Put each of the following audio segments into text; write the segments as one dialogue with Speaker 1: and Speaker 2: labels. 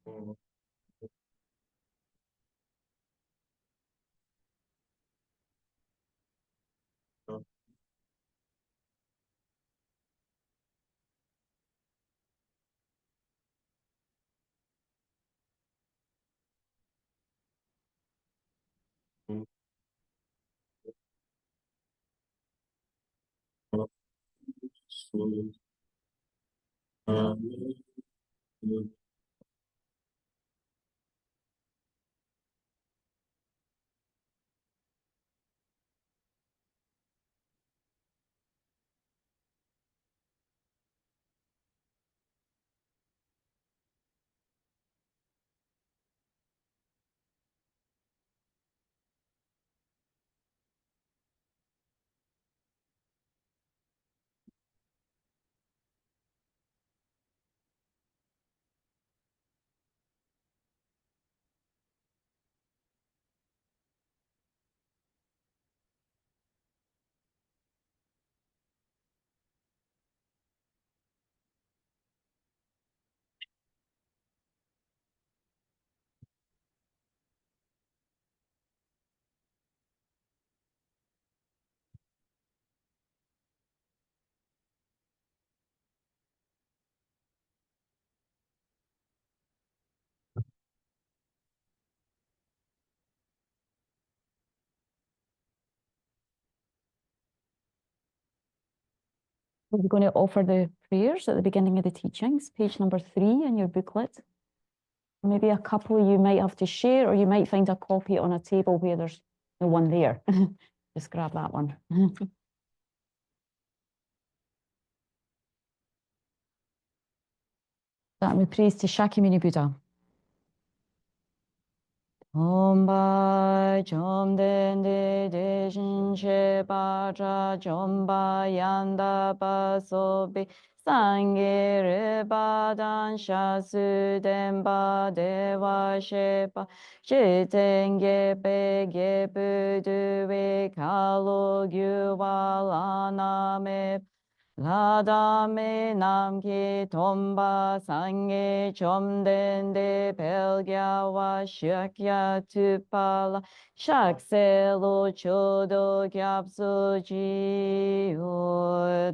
Speaker 1: mm, mm, mm, mm, mm.
Speaker 2: We're going to offer the prayers at the beginning of the teachings, page number 3 in your booklet. Maybe a couple you might have to share, or you might find a copy on a table where there's no one there. Just grab that one. Starting with praise to Shakyamuni Buddha. Omba Chomdende Deshin Shepacha Chomba Yanda Pasobi Sangye Rebadan Shasu Demba Deva Shepa Shitenge Pege Puduwe Kalo Gyuvalana Me 라다메 남기 돈바 상에 좀된데 벨갸와 샤키야 투팔라 샥셀로 조도 겹수지우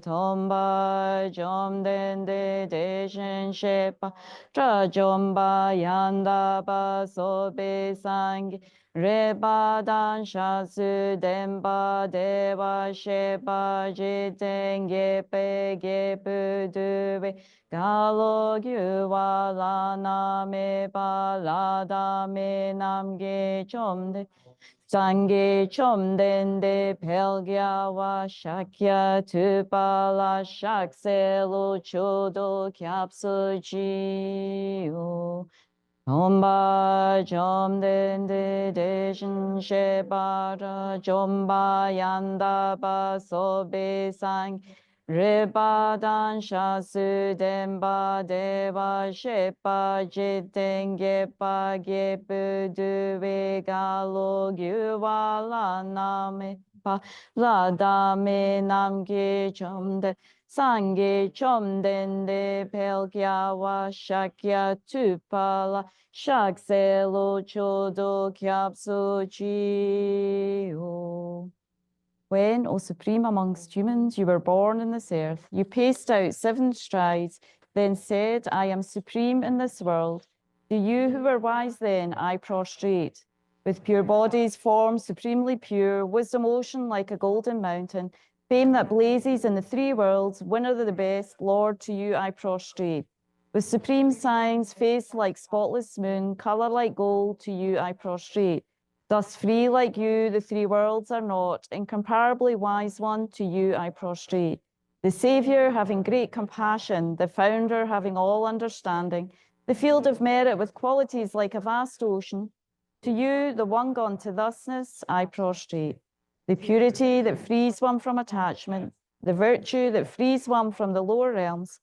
Speaker 2: 돈바 좀된데 대신 셰파 저 좀바 얀다바 소베 상기 레바단 샤스 덴바 데바 셰바 지탱게 베게 부드베 갈로 규와 라나메 발라다메 남게 좀데 쌍게 좀된데 벨갸와 샤키야 투발라 샥셀로 조도 겹수지오 Omba Jomdende Deshin Shebara Jomba Yanda Basobe Sang Ribadan Shasu Demba Deva Shepa Jitenge Page Buduwe Galo Gyuvala Name Pa Ladame Namgi Jomde Sange Chomdende Pelgyawa Shakya Tupala Shakselo Chodo Kyapsuchi. When, O Supreme amongst humans, you were born in this earth, you paced out 7 strides, then said, I am supreme in this world. To you who were wise then, I prostrate. With pure bodies, forms supremely pure, wisdom ocean like a golden mountain, fame that blazes in the 3 worlds, winner of the best, Lord, to you I prostrate. With supreme signs, face like spotless moon, color like gold, to you I prostrate. Thus free like you, the 3 worlds are not, incomparably wise one, to you I prostrate. The Saviour having great compassion, the Founder having all understanding, the field of merit with qualities like a vast ocean, to you, the one gone to thusness, I prostrate. The purity that frees one from attachment, the virtue that frees one from the lower realms,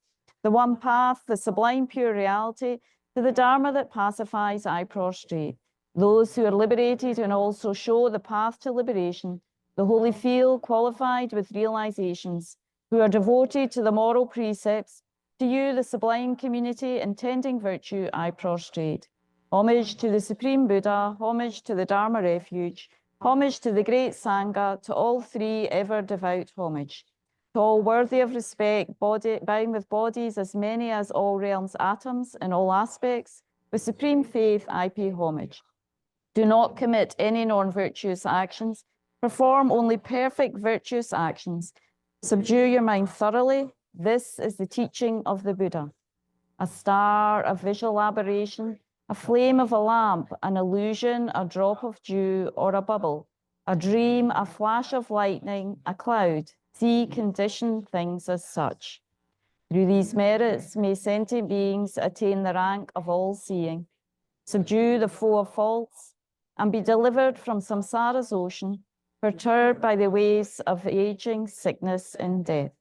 Speaker 2: the one path, the sublime pure reality, to the Dharma that pacifies, I prostrate. Those who are liberated and also show the path to liberation, the holy field qualified with realizations, who are devoted to the moral precepts, To you, the sublime community intending virtue, I prostrate. Homage to the Supreme Buddha, homage to the Dharma refuge, homage to the great Sangha, to all three ever devout homage. To all worthy of respect, bowing with bodies as many as all realms' atoms in all aspects, with supreme faith I pay homage. Do not commit any non-virtuous actions. Perform only perfect virtuous actions. Subdue your mind thoroughly. This is the teaching of the Buddha. A star, a visual aberration, a flame of a lamp, an illusion, a drop of dew, or a bubble, a dream, a flash of lightning, a cloud. See conditioned things as such. Through these merits may sentient beings attain the rank of all-seeing, subdue the foe of faults, and be delivered from samsara's ocean, perturbed by the waves of aging, sickness, and death.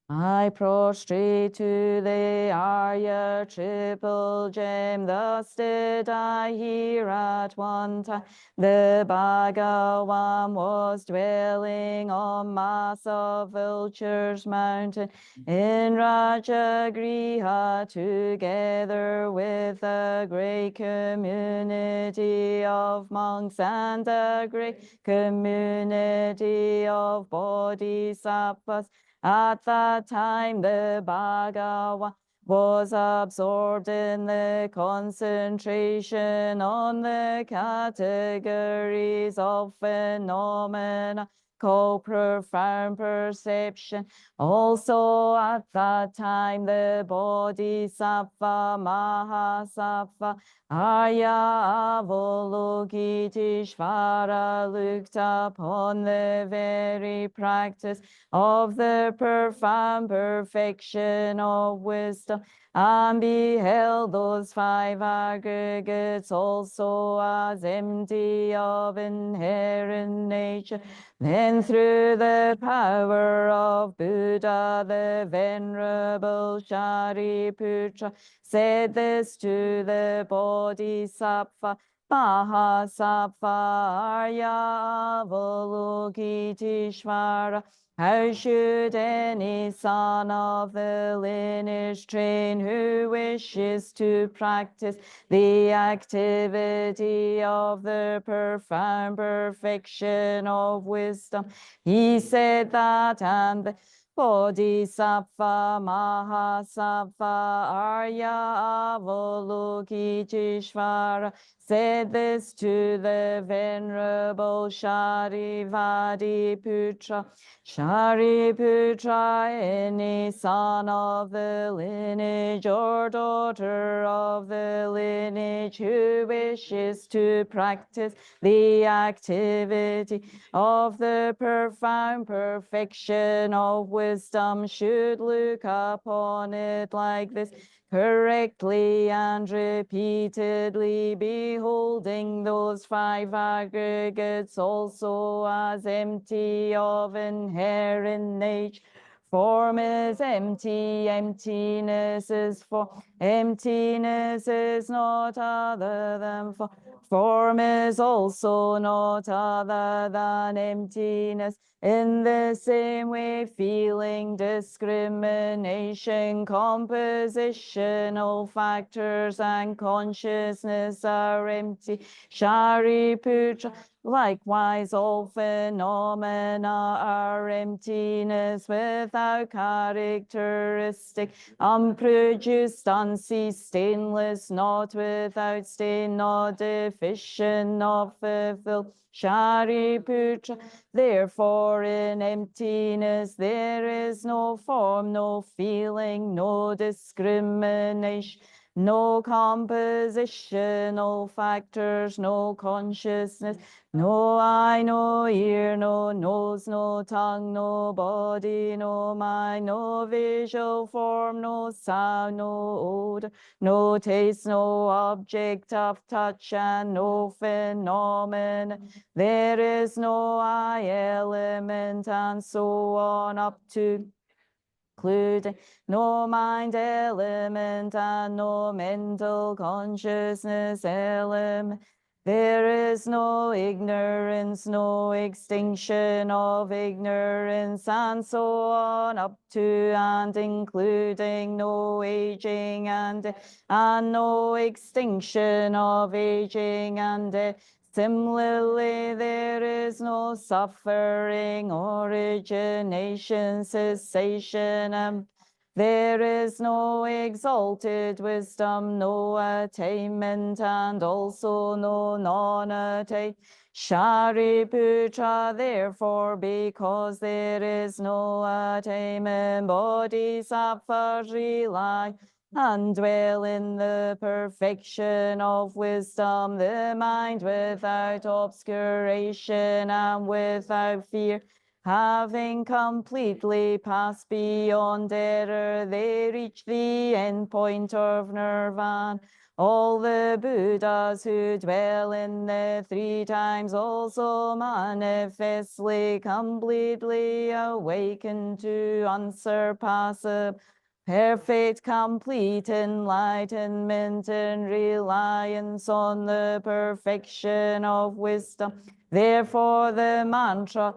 Speaker 2: I prostrate to the Arya triple gem, thus did I hear at one time. The Bhagawan was dwelling on mass of vultures mountain in Rajagriha, together with a great community of monks and a great community of bodhisattvas. At that time, the Bhagawan was absorbed in the concentration on the categories of phenomena called profound perception. Also at that time, the Bodhisattva Mahasattva Arya Avalokiteshvara looked upon the very practice of the profound perfection of wisdom, and beheld those five aggregates also as empty of inherent nature. Then through the power of Buddha, the Venerable Shariputra said this to the Bodhisattva Mahasattva Arya Avalokiteshvara. How should any son of the lineage train who wishes to practice the activity of the profound perfection of wisdom? He said that, and the Bodhisattva Mahasattva Arya Avalokiteshvara said this to the Venerable Shariputra. Shariputra, any son of the lineage or daughter of the lineage who wishes to practice the activity of the profound perfection of wisdom should look upon it like this, correctly and repeatedly, beholding those five aggregates also as empty of inherent nature. Form is empty, emptiness is form, emptiness is not other than form. Form is also not other than emptiness. In the same way, feeling, discrimination, compositional factors, and consciousness are empty. Shariputra, likewise, all phenomena are emptiness without characteristic, unproduced, unceased, stainless, not without stain, not deficient, not fulfilled. Shariputra, therefore in emptiness there is no form, no feeling, no discrimination, no compositional factors, no consciousness, no eye, no ear, no nose, no tongue, no body, no mind, no visual form, no sound, no odor, no taste, no object of touch, and no phenomenon. There is no I element, and so on up to including no mind element and no mental consciousness element. There is no ignorance, no extinction of ignorance, and so on, up to and including no aging and death, and no extinction of aging and death. Similarly, there is no suffering, origination, cessation, and there is no exalted wisdom, no attainment, and also no non-attainment. Shariputra, therefore, because there is no attainment, bodhisattvas rely and dwell in the perfection of wisdom, the mind without obscuration and without fear. Having completely passed beyond error, they reach the end point of nirvana. All the Buddhas who dwell in the three times also manifestly, completely awaken to unsurpassable, perfect, complete enlightenment and reliance on the perfection of wisdom. Therefore, the mantra,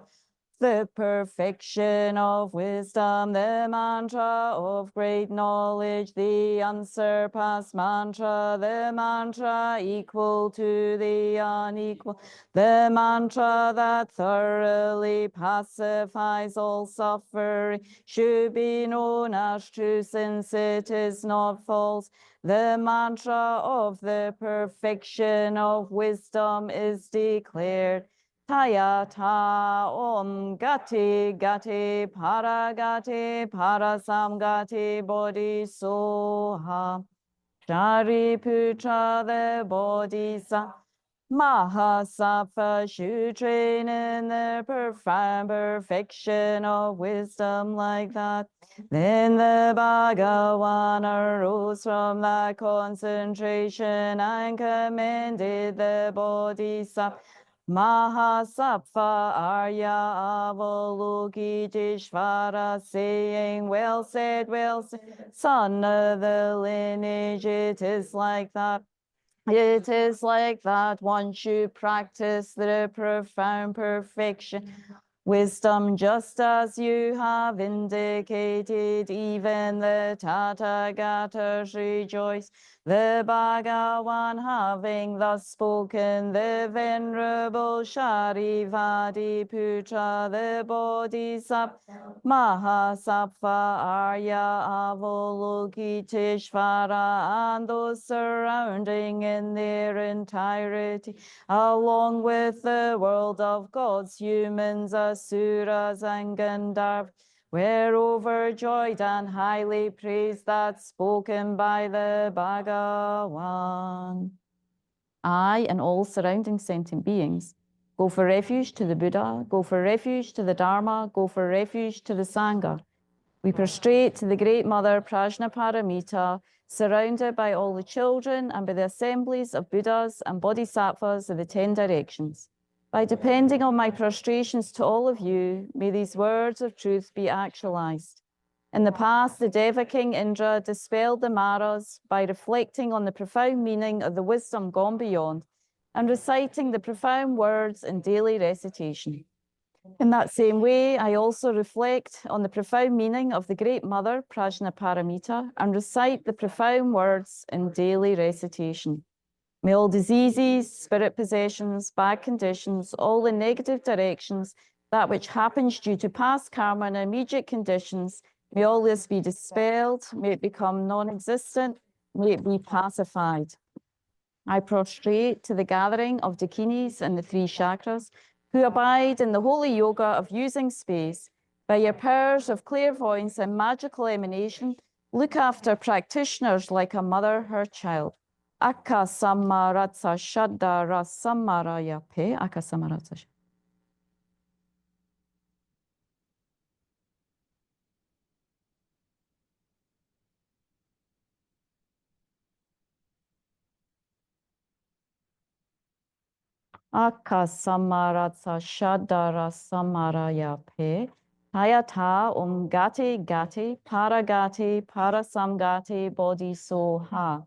Speaker 2: the perfection of wisdom, the mantra of great knowledge, the unsurpassed mantra, the mantra equal to the unequal, the mantra that thoroughly pacifies all suffering, should be known as true since it is not false. The mantra of the perfection of wisdom is declared. Tayata om gati gati paragati parasamgati bodhisoha. Shariputra the bodhisattva Mahasattva should train in the profound perfection of wisdom like that. Then the Bhagavan arose from that concentration and commended the bodhisattva Mahasattva Arya Avalokiteshvara, saying, well said, son of the lineage, it is like that. It is like that once you practice the profound perfection, wisdom, just as you have indicated, even the Tathagatas rejoice. The Bhagavan, having thus spoken, the Venerable Sharivadiputra, the Bodhisattva, Mahasattva, Arya Avalokiteshvara, and those surrounding in their entirety, along with the world of gods, humans, asuras, and Gandharvas, were overjoyed and highly praised that spoken by the Bhagavan. I and all surrounding sentient beings go for refuge to the Buddha, go for refuge to the Dharma, go for refuge to the Sangha. We prostrate to the Great Mother Prajnaparamita, surrounded by all the children and by the assemblies of Buddhas and Bodhisattvas of the 10 directions. By depending on my prostrations to all of you, may these words of truth be actualized. In the past, the Deva King Indra dispelled the Maras by reflecting on the profound meaning of the wisdom gone beyond and reciting the profound words in daily recitation. In that same way, I also reflect on the profound meaning of the Great Mother Prajnaparamita and recite the profound words in daily recitation. May all diseases, spirit possessions, bad conditions, all the negative directions, that which happens due to past karma and immediate conditions, may all this be dispelled, may it become non-existent, may it be pacified. I prostrate to the gathering of dakinis and the 3 chakras, who abide in the holy yoga of using space. By your powers of clairvoyance and magical emanation, look after practitioners like a mother her child. Akka samaratsa shadda rasamaraya pe akka samaratsa. Akka samaratsa shadda rasamaraya pe. Hayata gati gati paragati parasamgati bodhisoha.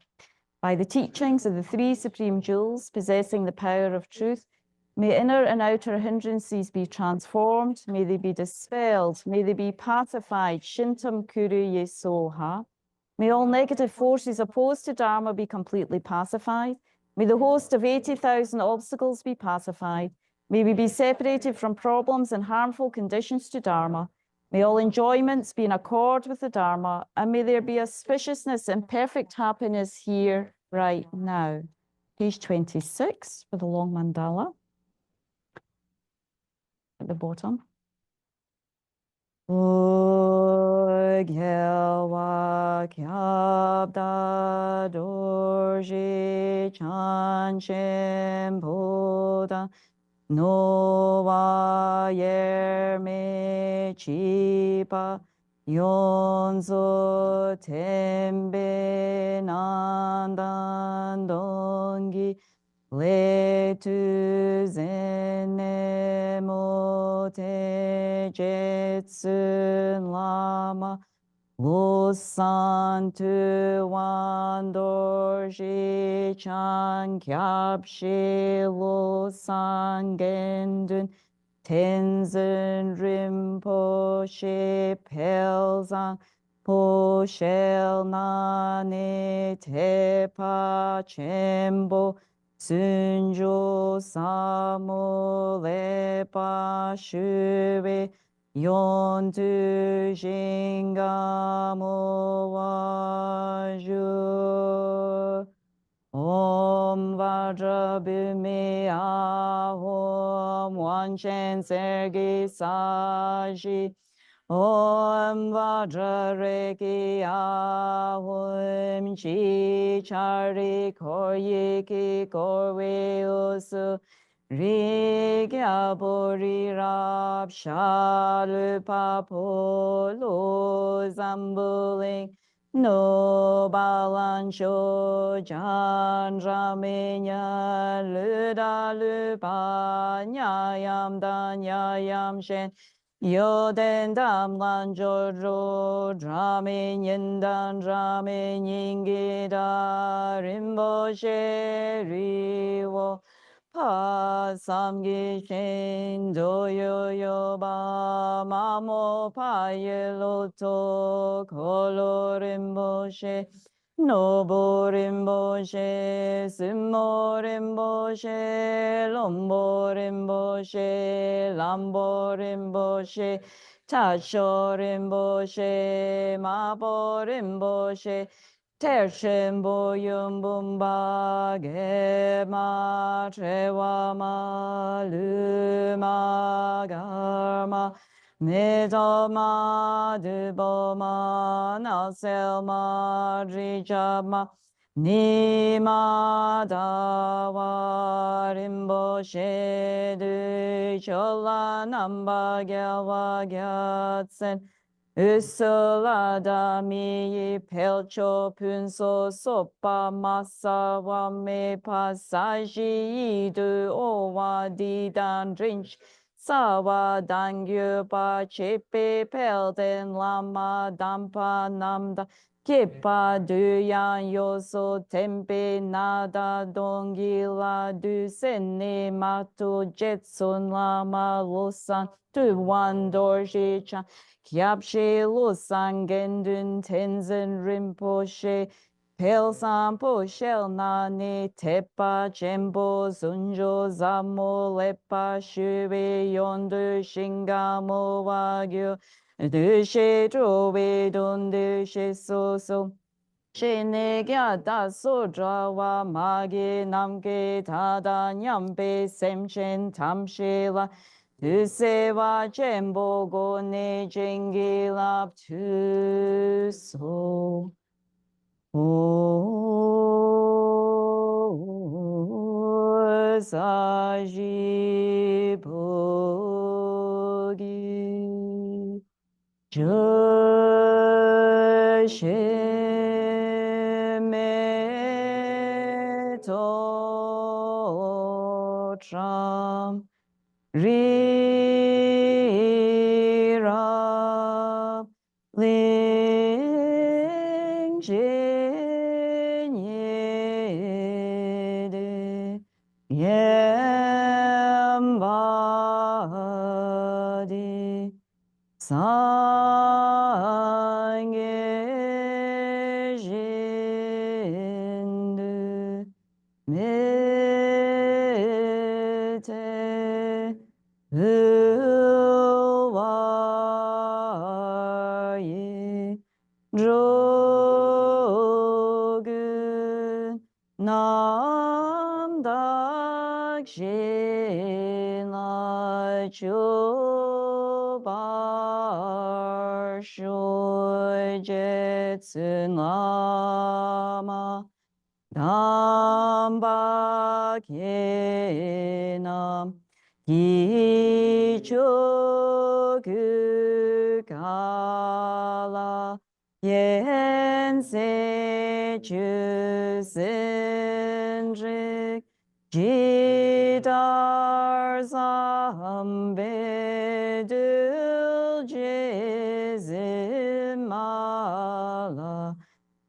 Speaker 2: By the teachings of the three supreme jewels possessing the power of truth, may inner and outer hindrances be transformed, may they be dispelled, may they be pacified. Shintam Kuru Ye Soha. May all negative forces opposed to Dharma be completely pacified. May the host of 80,000 obstacles be pacified. May we be separated from problems and harmful conditions to Dharma. May all enjoyments be in accord with the Dharma, and may there be auspiciousness and perfect happiness here, right now. Page 26 for the long mandala at the bottom. Gyalwa kyabda dorji chanchem boda Nowa yerme chipa yonzo tembe nandan dongi le tu zene mote jetsun lama Losan tu wandorji chan kyabshi losan gendun Tenzin Rinpoche Pelzang Poshel Nani Tepa Chembo Sunjo Samo Lepa Shuwe Yontu Jingamo Waju Om Vajrabhumi Ahom Wanchen Sergi Saji Om Vajrareki Ahom Chi Chari Koryeki Korwe Usu Rigyabori Rab Shalupa Polo Zambuling No balancho jan ramenya luda lupa nyayam dan nyayam shen yoden dam lan jojo dramen yendan dramen yingida rinpoche riwo pa samgi shen doyo yoba mamo pa yeloto kolo rinpoche nobo rinpoche summo rinpoche lombo rinpoche lambo rinpoche tacho rinpoche mabo rinpoche Tershembo yumbumba gema trewama luma garma Nidoma duboma naselma drijama Nima dawa rinpoche du chola namba gyawa gyatsen Usuladami pelcho punso sopa masa wame pasaji idu owa didan drinch sawa dangyu pa chepe pelden lama dampa namda Kipa duyan yoso tempe nada dongila du sene mato jetson lama losan tu wandor chan Kyabshe losan gendun tenzin rinpoche Pelsan poshel nani tepa chembo sunjo zamo lepa shuwe yondu shingamo wagyu Dushe trowe don dushe so Shene gya da so drawa magi namge tada nyambe semchen tamshela Tuse wa chembo go ne jengi lap tu so O saji bogi me to tram ri ra ling jin Sangye jindu mete uwaye drogun namdak shinla chubar shoy jetsun lama Damba kenam gichoku kala yense chusendrik jidar zambedul jezimala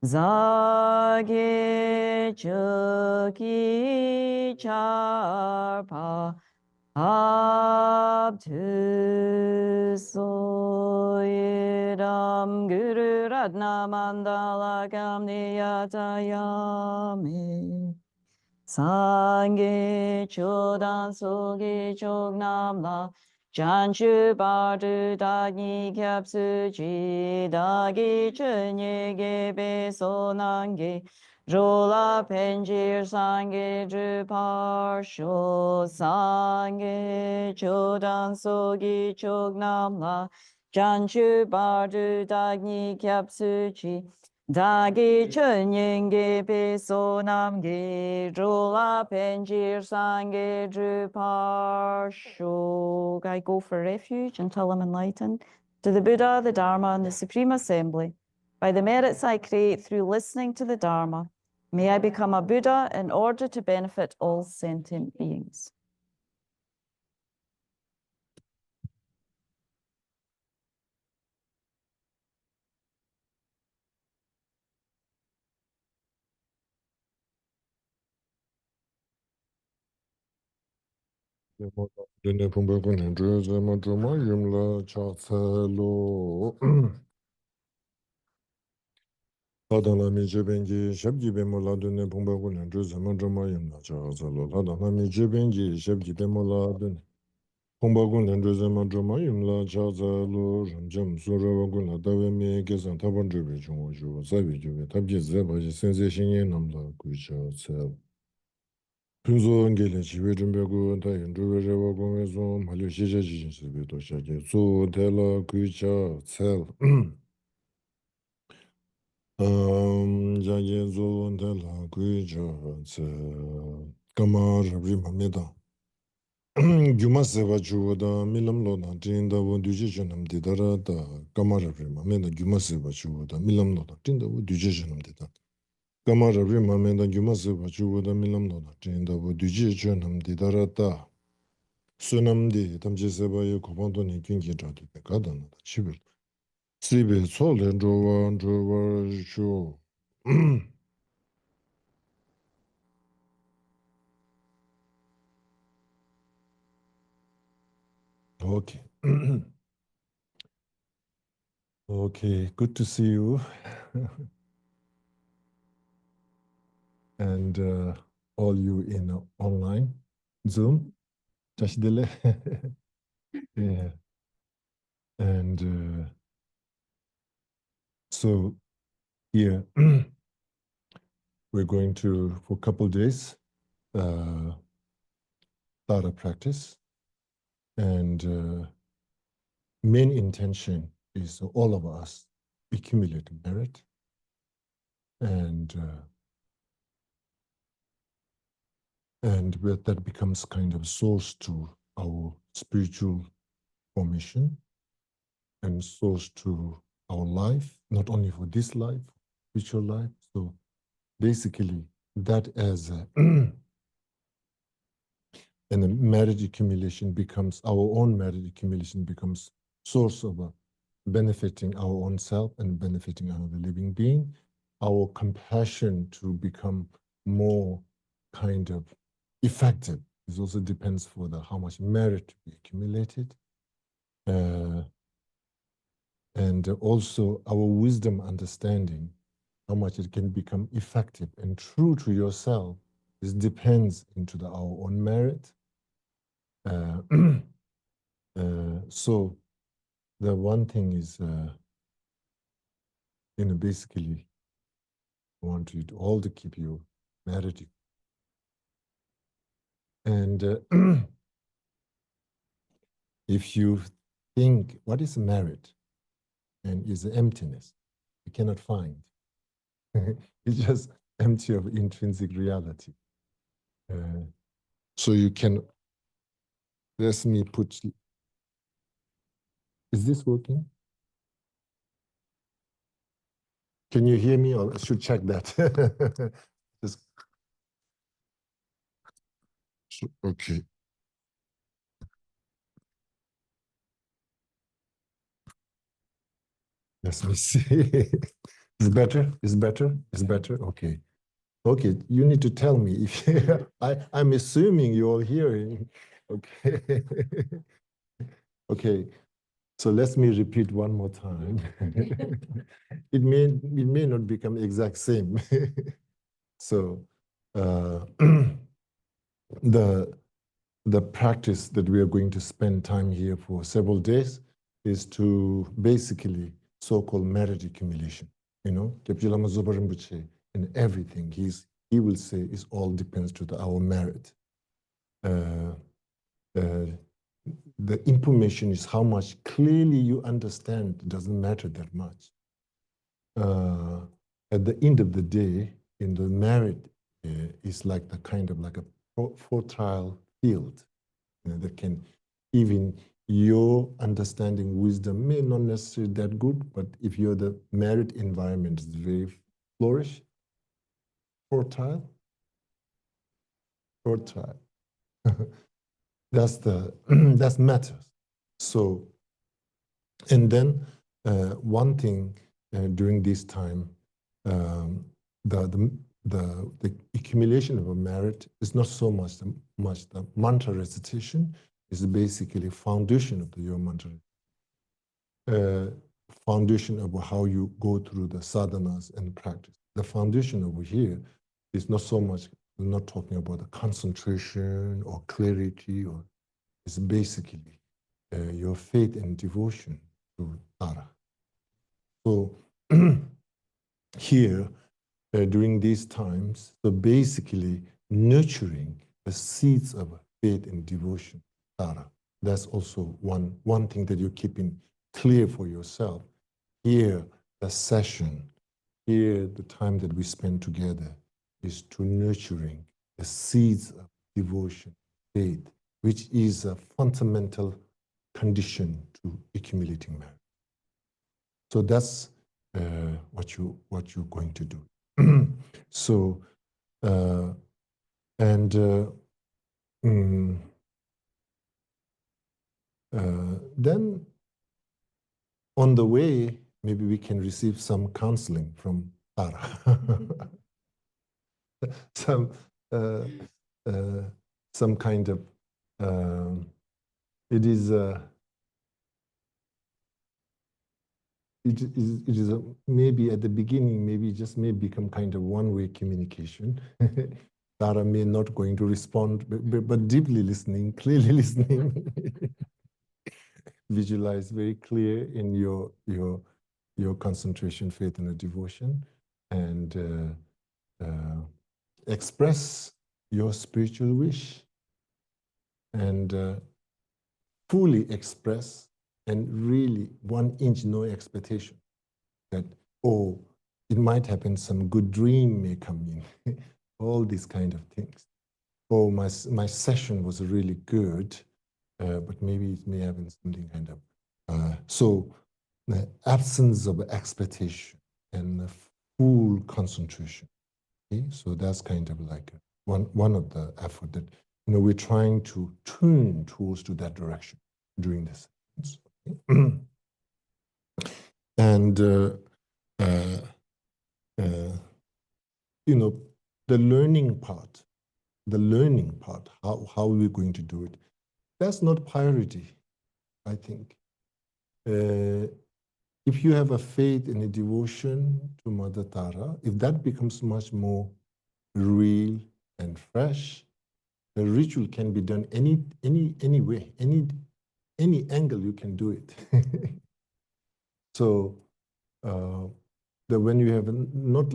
Speaker 2: Zage chuki charpa abtu soyedam guru ratna mandala kamniyatayame. Sangye chodan soge chognamla Janchu bardu dagi kyapsu ji dagi chenye gebe sonange Rola penjir sange drupar sho sange chodan sogi chognamla Janchu bardu dagi kyapsu ji Dagi chenyenge peso namge drola penjir sange drupar shog. I go for refuge until I'm enlightened to the Buddha, the Dharma, and the Supreme Assembly. By the merits I create through listening to the Dharma, may I become a Buddha in order to benefit all sentient beings.
Speaker 1: Dene pumba kunen zhe ma zhe ma yim la cha ce lo. Ladan la mi je bengi sheb gi be mo la dene pumba kunen zhe ma zhe ma yim la cha ce lo. Ladan la mi je bengi sheb gi be mo la dene pumba kunen zhe ma zhe ma yim la cha ce lo. Ram jam su re wa kun la da we mi ge san ta ban zhe be chung wo ju sa bi ju be tab ji ze ba ji sen se xin yin nam la gu cha ce lo. Punzo ngele chiwe jumbeku ta yendruwe rewa gongwe zon malyo shija jijin sibe to shage so tela kuicha tsel jage zon tela kuicha tsel kama rabri mameda gyuma seba chuwa da milam lo na tinda wo duje chanam didara da kama rabri mameda gyuma seba chuwa da milam lo na tinda wo duje chanam didara kama rabri mameda gyuma seba chuwa da milam lo na tinda wo duje chanam didara da Sunamdi tamji sebaye kubanto ni kyunki chadu pe kadana da chibil. Sibi sole jowa sho. Okay. Okay, good to see you. And all you in online Zoom. Tashdele. Yeah. And so yeah, we're going to, for a couple of days, start a practice. And main intention is all of us accumulate merit and that becomes kind of source to our spiritual formation and source to our life, not only for this life, spiritual life. So basically that as and the merit accumulation becomes, our own merit accumulation becomes source of benefiting our own self and benefiting another living being. Our compassion to become more kind of effective. It also depends for how much merit we accumulated. and also our wisdom understanding, how much it can become effective and true to yourself. This depends into our own merit. So the one thing is, basically, I want you to all to keep your merit. And if you think, what is merit? And is emptiness, you cannot find. It's just empty of intrinsic reality. So you can, let me put, is this working? Can you hear me, or I should check that? Just, okay. Let me see. Is better? Is better? Is better? Okay. Okay, you need to tell me if I'm assuming you're all hearing. Okay. Okay. So let me repeat one more time. It may not become exact same. So the practice that we are going to spend time here for several days is to basically so-called merit accumulation. Gyabje Lama Zopa Rinpoche, in everything he will say is all depends to our merit. The information is how much clearly you understand. It doesn't matter that much. At the end of the day, in the merit is like the kind of like a fertile field that can, even your understanding wisdom may not necessarily that good, but if you're the merit environment is very flourish, fertile. That's matters. So, and then one thing during this time, the accumulation of a merit is not so much the mantra recitation. Is basically foundation of your mantra. Foundation of how you go through the sadhanas and practice. The foundation over here is not so much, we're not talking about the concentration or clarity, or it's basically your faith and devotion to Tara. So here, during these times, so basically nurturing the seeds of faith and devotion, Tara. That's also one thing that you're keeping clear for yourself. Here, the session, here, the time that we spend together is to nurturing the seeds of devotion, faith, which is a fundamental condition to accumulating merit. So that's what you're going to do. So, then on the way, maybe we can receive some counseling from Tara. Some kind of, it is maybe at the beginning, maybe it just may become kind of one-way communication. Tara may not going to respond, but deeply listening, clearly listening. Visualize very clear in your concentration, faith, and devotion, and express your spiritual wish, and fully express, and really 1 inch no expectation that, oh, it might happen, some good dream may come in, all these kind of things. Oh, my session was really good, but maybe it may have been something kind of, so the absence of expectation and the full concentration. Okay? So that's kind of like one of the effort that we're trying to turn towards to that direction during this. Okay? And the learning part, how we're going to do it, that's not priority, I think. if you have a faith and a devotion to Mother Tara, if that becomes much more real and fresh, the ritual can be done any way, any angle you can do it. So that when you have not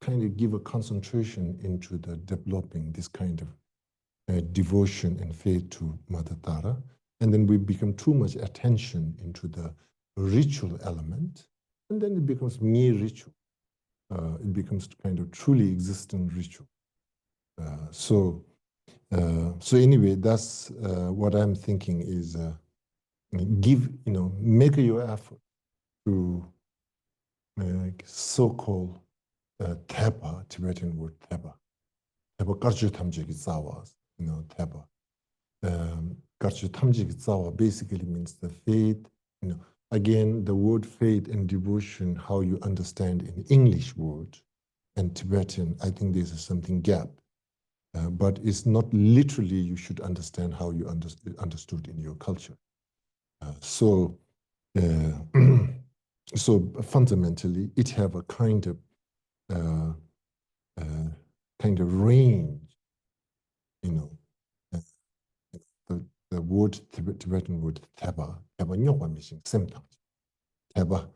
Speaker 1: kind of give a concentration into the developing this kind of devotion and faith to Mother Tara, and then we become too much attention into the ritual element, and then it becomes mere ritual. It becomes kind of truly existent ritual. So anyway, that's what I'm thinking is make your effort to so-called Thapa, Tibetan word Thapa. Thapa karchu tamjiki tsawa, Thapa. Karchu tamjiki tsawa basically means the faith, again, the word faith and devotion, how you understand in English word and Tibetan, I think there's something gap. But it's not literally you should understand how you understood in your culture. So fundamentally, it have a kind of range, the word Tibetan word Thaba nyokwa missing symptoms. Thaba,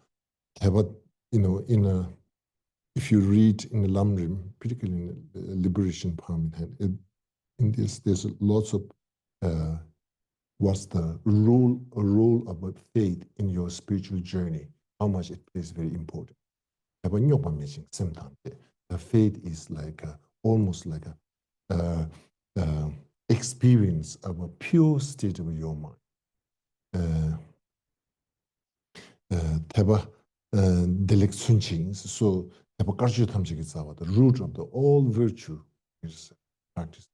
Speaker 1: if you read in the Lamrim, particularly in the Liberation Poem, there's lots of what's the role of faith in your spiritual journey, how much it plays very important. Sometimes the faith is like almost like a experience of a pure state of your mind. So the root of the all virtue is practice,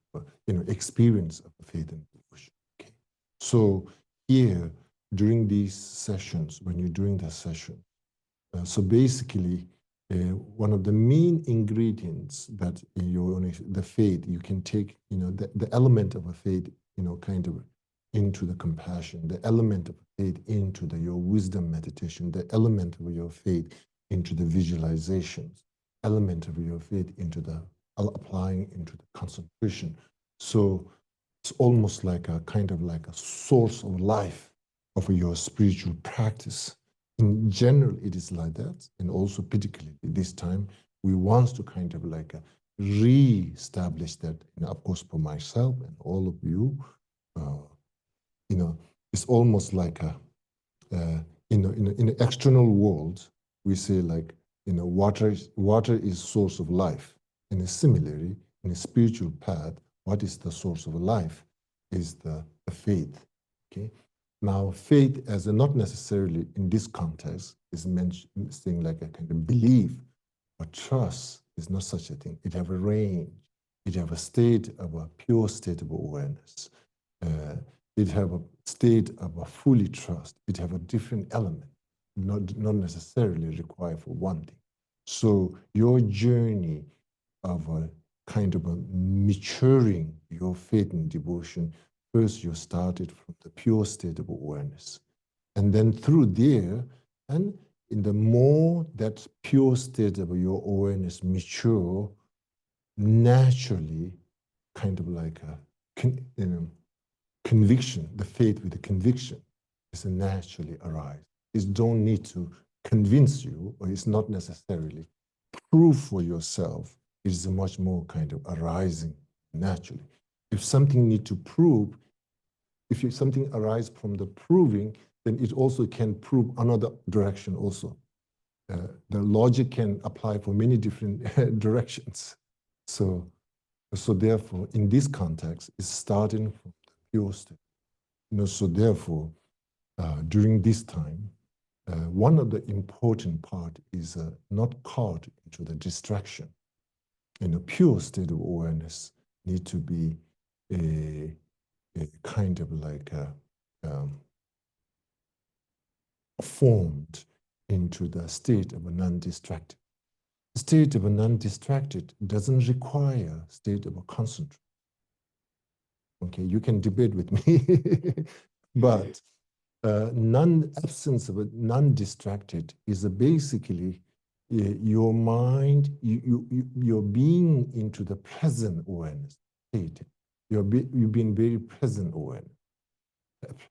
Speaker 1: experience of faith and devotion. Okay. So here, during these sessions, when you're doing the session, so basically, one of the main ingredients that the faith, you can take, the element of a faith, kind of into the compassion, the element of faith into your wisdom meditation, the element of your faith into the visualizations, element of your faith into the applying into the concentration. So it's almost like a kind of like a source of life of your spiritual practice. In general, it is like that. And also particularly this time, we want to kind of like re-establish that, of course, for myself and all of you, it's almost like in the external world, we say like, water is source of life. And similarly, in a spiritual path, what is the source of life is the faith, okay? Now, faith as not necessarily in this context is saying like a kind of belief, but trust is not such a thing. It have a range. It have a state of a pure state of awareness. It have a state of a fully trust. It have a different element, not necessarily required for one thing. So your journey of a kind of a maturing your faith and devotion, first you started from the pure state of awareness. And then through there, and in the more that pure state of your awareness mature, naturally, kind of like a conviction, the faith with the conviction is naturally arise. It don't need to convince you, or it's not necessarily prove for yourself. It is much more kind of arising naturally. If something need to prove, if something arises from the proving, then it also can prove another direction also. The logic can apply for many different directions. So therefore, in this context, it's starting from the pure state. So therefore, during this time, one of the important part is not caught into the distraction. In a pure state of awareness need to be a kind of like formed into the state of a non-distracted. The state of a non-distracted doesn't require state of a concentrate. Okay, you can debate with me, but absence of a non-distracted is basically your mind, you're being into the present awareness state. You've been very present awareness,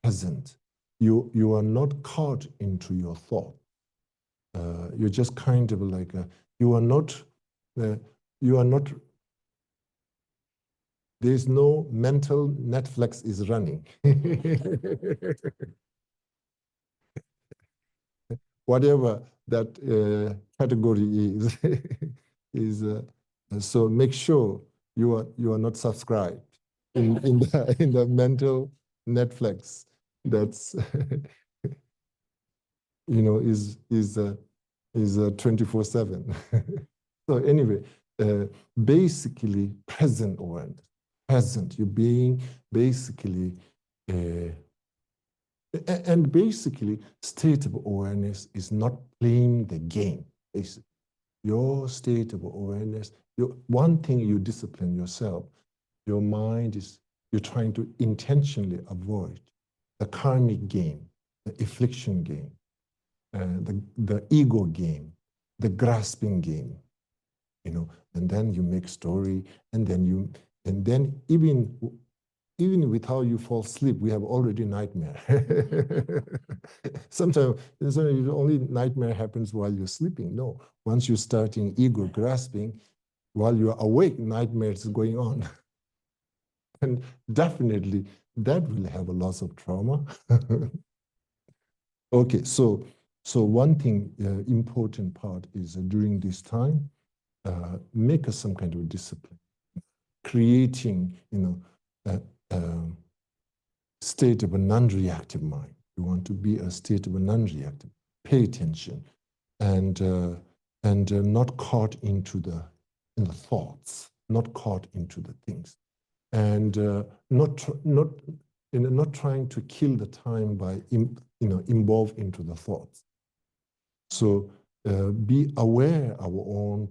Speaker 1: present. You are not caught into your thought. You're just kind of like you are not. There's no mental Netflix is running. Whatever that category is, is so make sure you are not subscribed in the mental Netflix that's is 24/7. So anyway, basically present awareness, present. You're being basically. And basically, state of awareness is not playing the game. Basically. Your state of awareness, one thing you discipline yourself, your mind is, you're trying to intentionally avoid the karmic game, the affliction game, the ego game, the grasping game, and then you make story, and then even with how you fall asleep, we have already nightmare. Sometimes only nightmare happens while you're sleeping. No, once you're starting ego grasping, while you're awake, nightmares is going on. And definitely that will have a loss of trauma. Okay, so one thing, important part is during this time, make us some kind of discipline, creating, state of a non-reactive mind. You want to be a state of a non-reactive. Pay attention, and not caught into the thoughts, not caught into the things, and not trying to kill the time by involved into the thoughts. So be aware of our own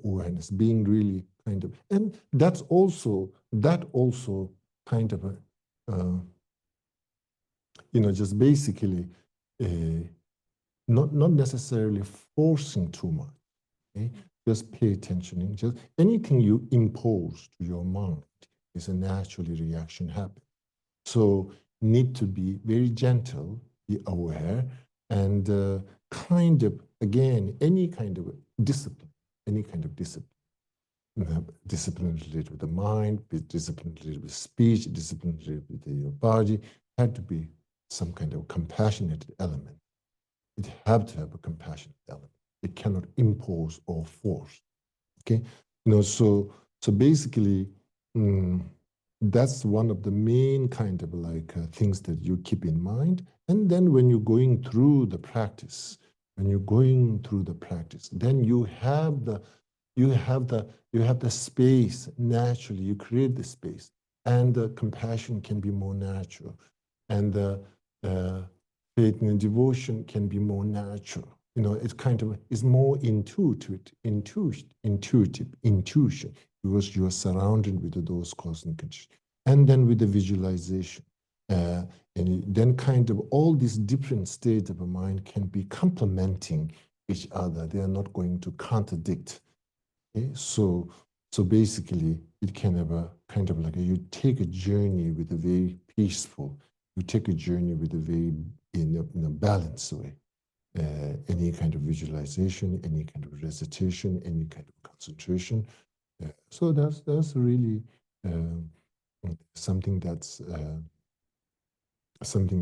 Speaker 1: awareness, being really kind of, and that's also kind of a just basically not necessarily forcing too much. Okay? Just pay attention. Just anything you impose to your mind is a natural reaction happen. So need to be very gentle, be aware, and kind of, again, any kind of discipline, discipline related with the mind, discipline related with speech, discipline related with your body, had to be some kind of compassionate element. It had to have a compassionate element. It cannot impose or force. Okay, so basically, that's one of the main kind of things that you keep in mind. And then when you're going through the practice, then you have the space naturally. You create the space, and the compassion can be more natural, and the faith and devotion can be more natural. It kind of is more intuition, because you are surrounded with those causes and conditions. And then with the visualization, and then kind of all these different states of a mind can be complementing each other. They are not going to contradict. Okay? So basically, it can have a kind of you take a journey with a very peaceful, you take a journey with a very in a balanced way. Any kind of visualization, any kind of recitation, any kind of concentration. So that's really something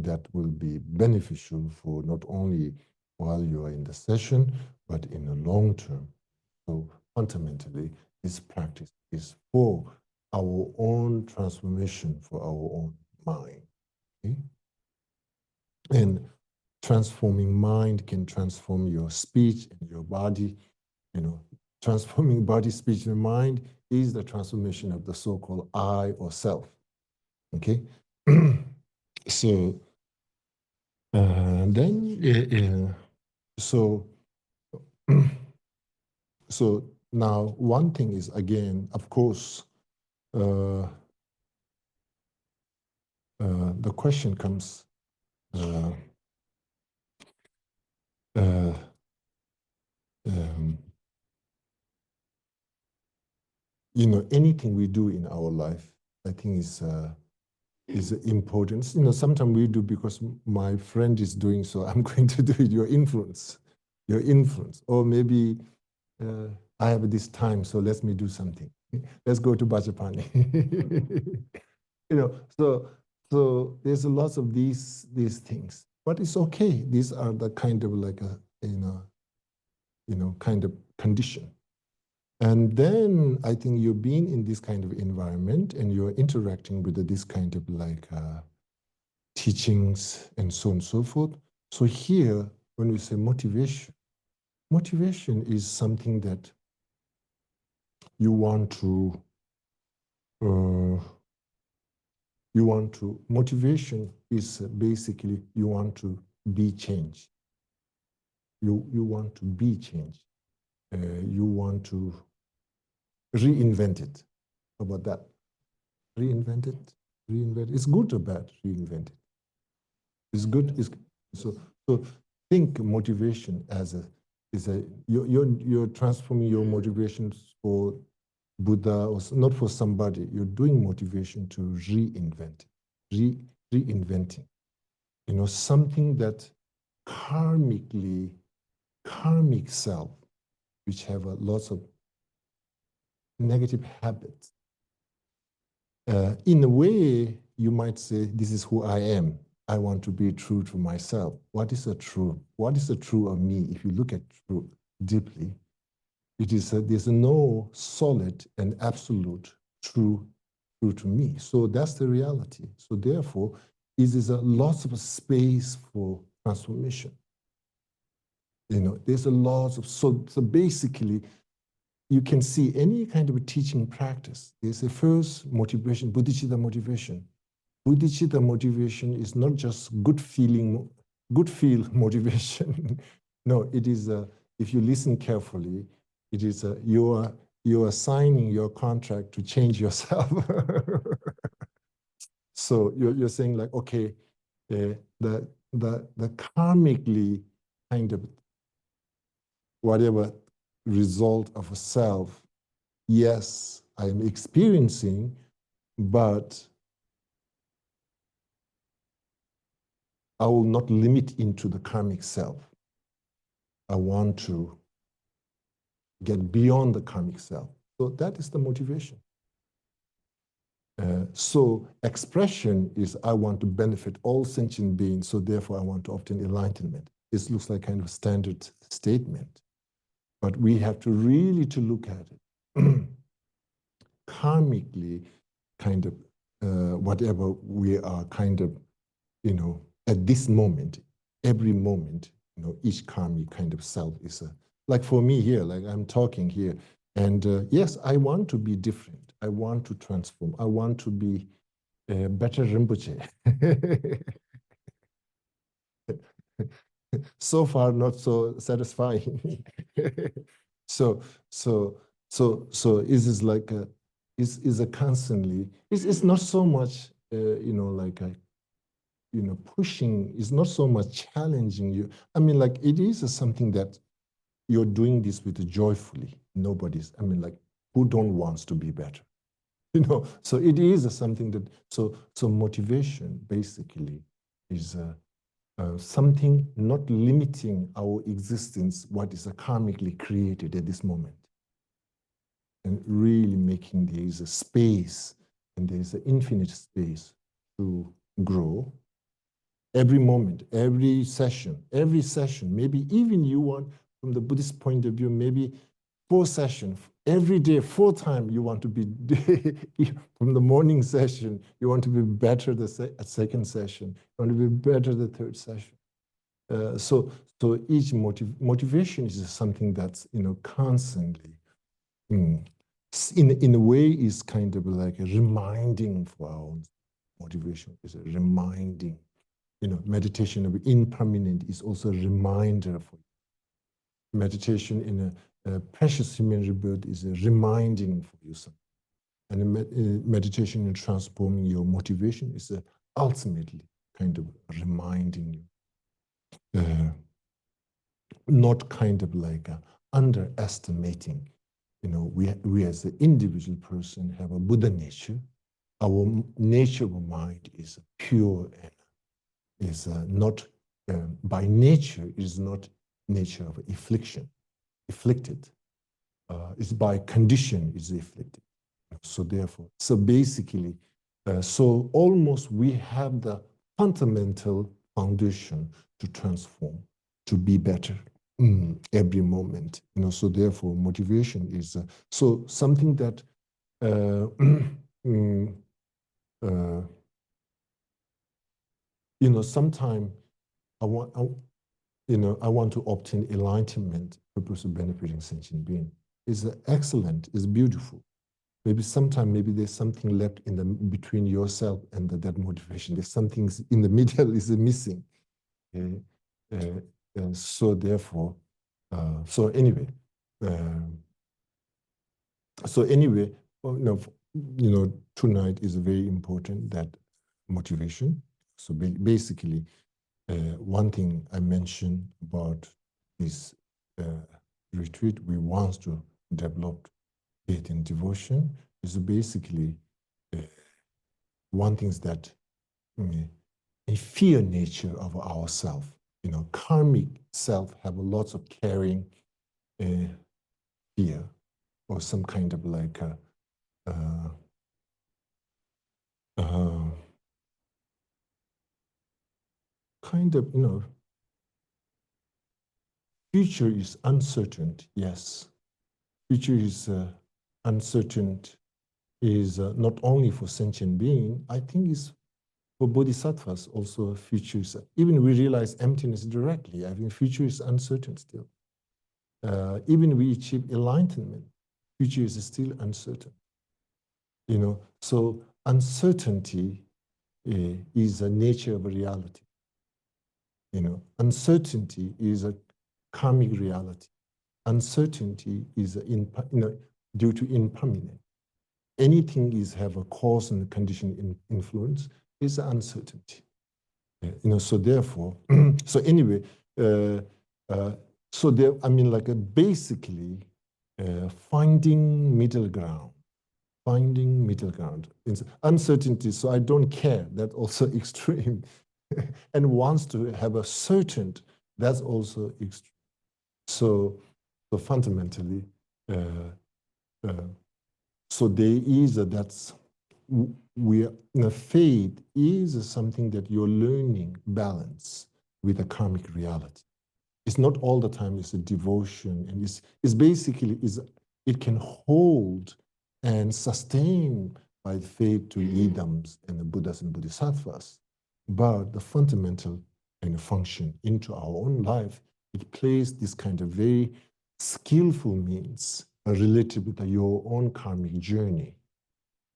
Speaker 1: that will be beneficial for not only while you are in the session, but in the long term. So fundamentally, this practice is for our own transformation, for our own mind. Okay? And transforming mind can transform your speech and your body. Transforming body, speech, and mind is the transformation of the so-called I or self. Okay, so then so so now one thing is, again, of course, the question comes, uh, uh, um, you know, anything we do in our life, I think is important. You know, sometimes we do because my friend is doing so, I'm going to do it. Your influence, or maybe I have this time, so let me do something. Let's go to Bajapani. You know, so there's a lot of these things, but it's okay. These are the kind of like a kind of condition. And then I think you're being in this kind of environment and you're interacting with this kind of like teachings and so on and so forth. So here, when we say motivation, motivation is something that you want to motivation is basically you want to be changed. You want to be changed. You want to reinvent it. How about that? Reinvent it. Reinvent it. It's good or bad? Reinvent it. It's good. So think motivation as you're transforming your motivations for Buddha or not for somebody. You're doing motivation to reinvent, reinventing. You know, something that karmic self, which have lots of negative habits. In a way, you might say, this is who I am. I want to be true to myself. What is the true? What is the true of me? If you look at truth deeply, it is there's no solid and absolute true to me. So that's the reality. So therefore, it is a lot of space for transformation. You know, there's a lot of so basically you can see any kind of a teaching practice. There's a first motivation, bodhicitta motivation. Bodhicitta motivation is not just good feel motivation. No, it is, if you listen carefully, it is you are signing your contract to change yourself. So you're saying like, okay, the karmically kind of whatever result of a self, yes, I am experiencing, but I will not limit into the karmic self. I want to get beyond the karmic self. So that is the motivation. So expression is I want to benefit all sentient beings, so therefore I want to obtain enlightenment. This looks like kind of standard statement, but we have to really to look at it. Karmically, kind of whatever we are kind of, you know, at this moment, every moment, you know, each karmic kind of self is like for me here, like I'm talking here, and yes, I want to be different. I want to transform. I want to be a better Rinpoche. So far, not so satisfying. so, is this like a, is a constantly, it's not so much, you know, like a, you know, pushing, is not so much challenging you. I mean, like it is something that you're doing this with joyfully. Nobody's, I mean, like who don't wants to be better? You know, so it is something that, so motivation basically is something not limiting our existence, what is karmically created at this moment. And really making there is a space and there is an infinite space to grow. Every moment, every session, maybe even you want, from the Buddhist point of view, maybe 4 sessions, every day, 4 times you want to be, from the morning session, you want to be better the second session, you want to be better the third session. So each motivation is something that's, you know, constantly, in a way, is kind of like a reminding for our own motivation, is a reminding. You know, meditation of impermanent is also a reminder for you. Meditation in a precious human rebirth is a reminding for you. And meditation in transforming your motivation is ultimately kind of reminding you, not kind of like underestimating. You know, we as an individual person have a Buddha nature. Our nature of mind is pure and is not, by nature, is not nature of afflicted. It's by condition is afflicted. So therefore, so basically, so almost we have the fundamental foundation to transform, to be better every moment. You know, so therefore, motivation is so something that you know, sometime I want, you know, I want to obtain enlightenment, purpose of benefiting sentient being. Is excellent, is beautiful. Maybe sometime, maybe there's something left in the between yourself and that motivation. There's something in the middle is missing. So therefore, so anyway, well, you know, tonight is very important, that motivation. So basically, one thing I mentioned about this retreat, we want to develop faith and devotion, is basically one thing is that a fear nature of ourself. You know, karmic self have lots of caring, fear, or some kind of like kind of, you know, future is uncertain. Yes, future is uncertain. Is not only for sentient being. I think is for bodhisattvas also. Future is, even we realize emptiness directly. I think future is uncertain still. Even we achieve enlightenment, future is still uncertain. You know, so uncertainty is a nature of a reality. You know, uncertainty is a karmic reality. Uncertainty is due to impermanence. Anything is have a cause and condition influence is uncertainty. You know, so therefore, so anyway, so there, I mean, like basically finding middle ground. Finding middle ground. Uncertainty, so I don't care, that's also extreme. And wants to have a certain, that's also extreme. So fundamentally, so there is that's, we faith is something that you're learning balance with a karmic reality. It's not all the time, it's a devotion, and it's basically, it can hold and sustain by faith to Idams and the Buddhas and Bodhisattvas. But the fundamental function into our own life, it plays this kind of very skillful means related with your own karmic journey.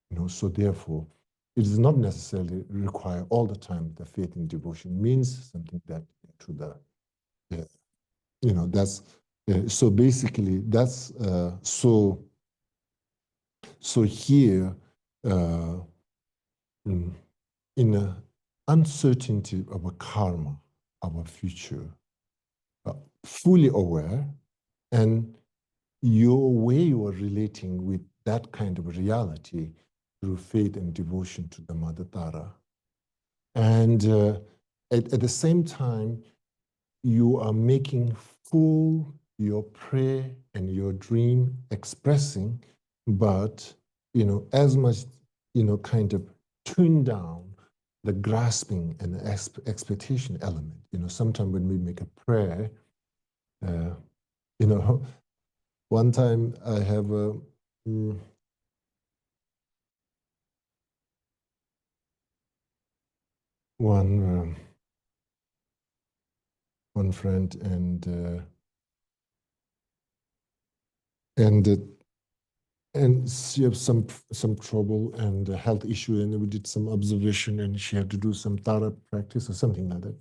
Speaker 1: You know, so therefore, it does not necessarily require all the time the faith and devotion means something that to the, you know, that's, so basically that's, so here, in a uncertainty of a karma, our future, fully aware, and your way you are relating with that kind of reality through faith and devotion to the Mother Tara. And at the same time, you are making full your prayer and your dream expressing, but, you know, as much, you know, kind of tune down the grasping and the expectation element. You know, sometimes when we make a prayer, you know, one time I have a, one friend, and she had some trouble and a health issue, and we did some observation, and she had to do some Tara practice or something like that.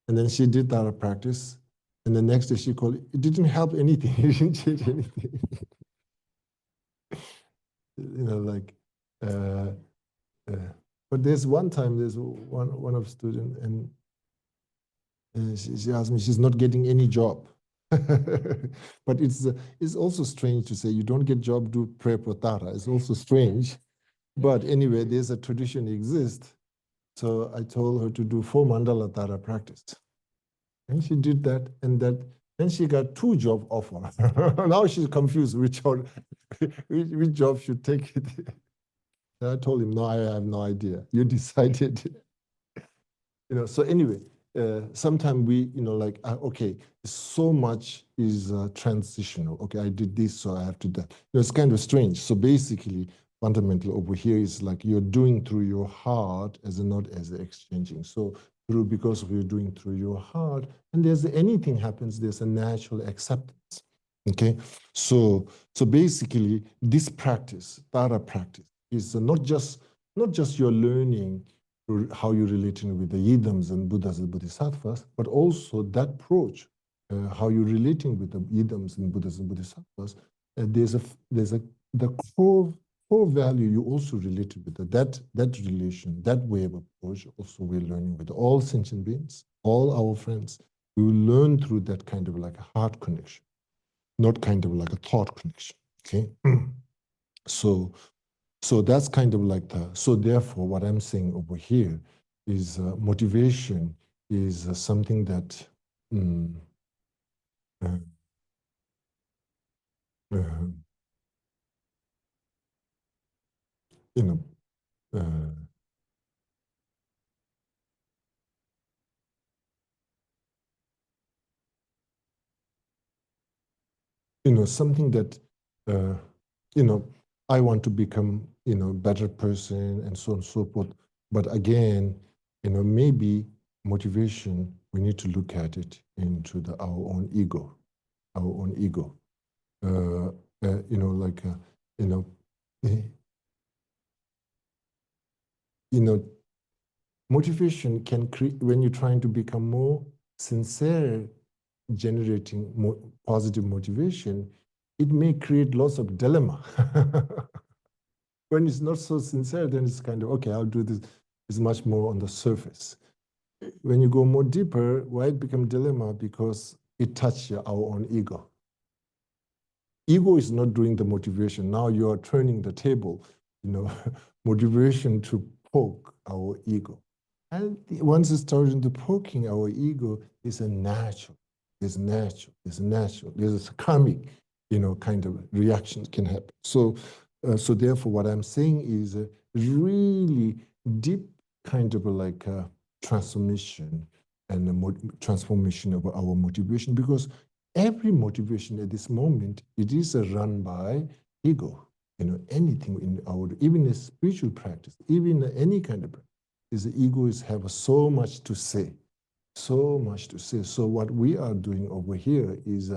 Speaker 1: And then she did Tara practice, and the next day she called. It didn't help anything. It didn't change anything. You know, like, But there's one time, there's one of student, and she asked me, she's not getting any job. But it's also strange to say you don't get job, do prep or tara. It's also strange. But anyway, there's a tradition exists. So I told her to do 4 mandala tara practice. And she did that, and then she got 2 job offer. Now she's confused which job should take it. And I told him, no, I have no idea. You decided. So anyway, sometimes we, like, okay, so much is transitional. Okay, I did this, so I have to do that. It's kind of strange. So basically, fundamentally over here is like you're doing through your heart as a not as a exchanging. So because you're doing through your heart, and there's anything happens, there's a natural acceptance. Okay, so basically, this practice, Tara practice, is not just your learning how you're relating with the Yidams and Buddhas and Bodhisattvas, but also that approach, how you're relating with the Yidams and Buddhas and Bodhisattvas. There's the core value you also related with that relation, that way of approach. Also, we're learning with all sentient beings, all our friends. We will learn through that kind of like a heart connection, not kind of like a thought connection. Okay, so that's kind of like so therefore, what I'm saying over here is motivation is something that, uh, uh, you know, uh, something that, uh, I want to become, better person and so on and so forth. But again, maybe motivation, we need to look at it into our own ego, our own ego. Like, eh, motivation can create, when you're trying to become more sincere, generating more positive motivation, it may create lots of dilemma. When it's not so sincere, then it's kind of, okay, I'll do this. It's much more on the surface. When you go more deeper, why it become dilemma? Because it touches our own ego. Ego is not doing the motivation. Now you are turning the table, motivation to poke our ego. And once it starts into poking our ego, it's a natural, it's natural, it's natural. There's a karmic, kind of reaction can happen. So therefore, what I'm saying is a really deep kind of like a transformation and a transformation of our motivation, because every motivation at this moment, it is run by ego. Anything in our, even a spiritual practice, even any kind of practice, is the ego have so much to say, so much to say. So what we are doing over here is,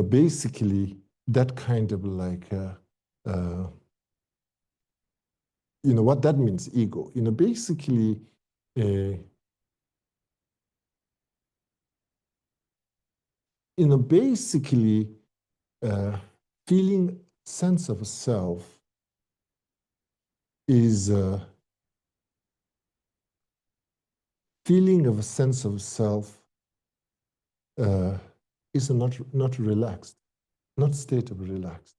Speaker 1: basically that kind of like, what that means, ego. Basically, basically, feeling sense of self is feeling of a sense of self is not relaxed, not state of relaxed.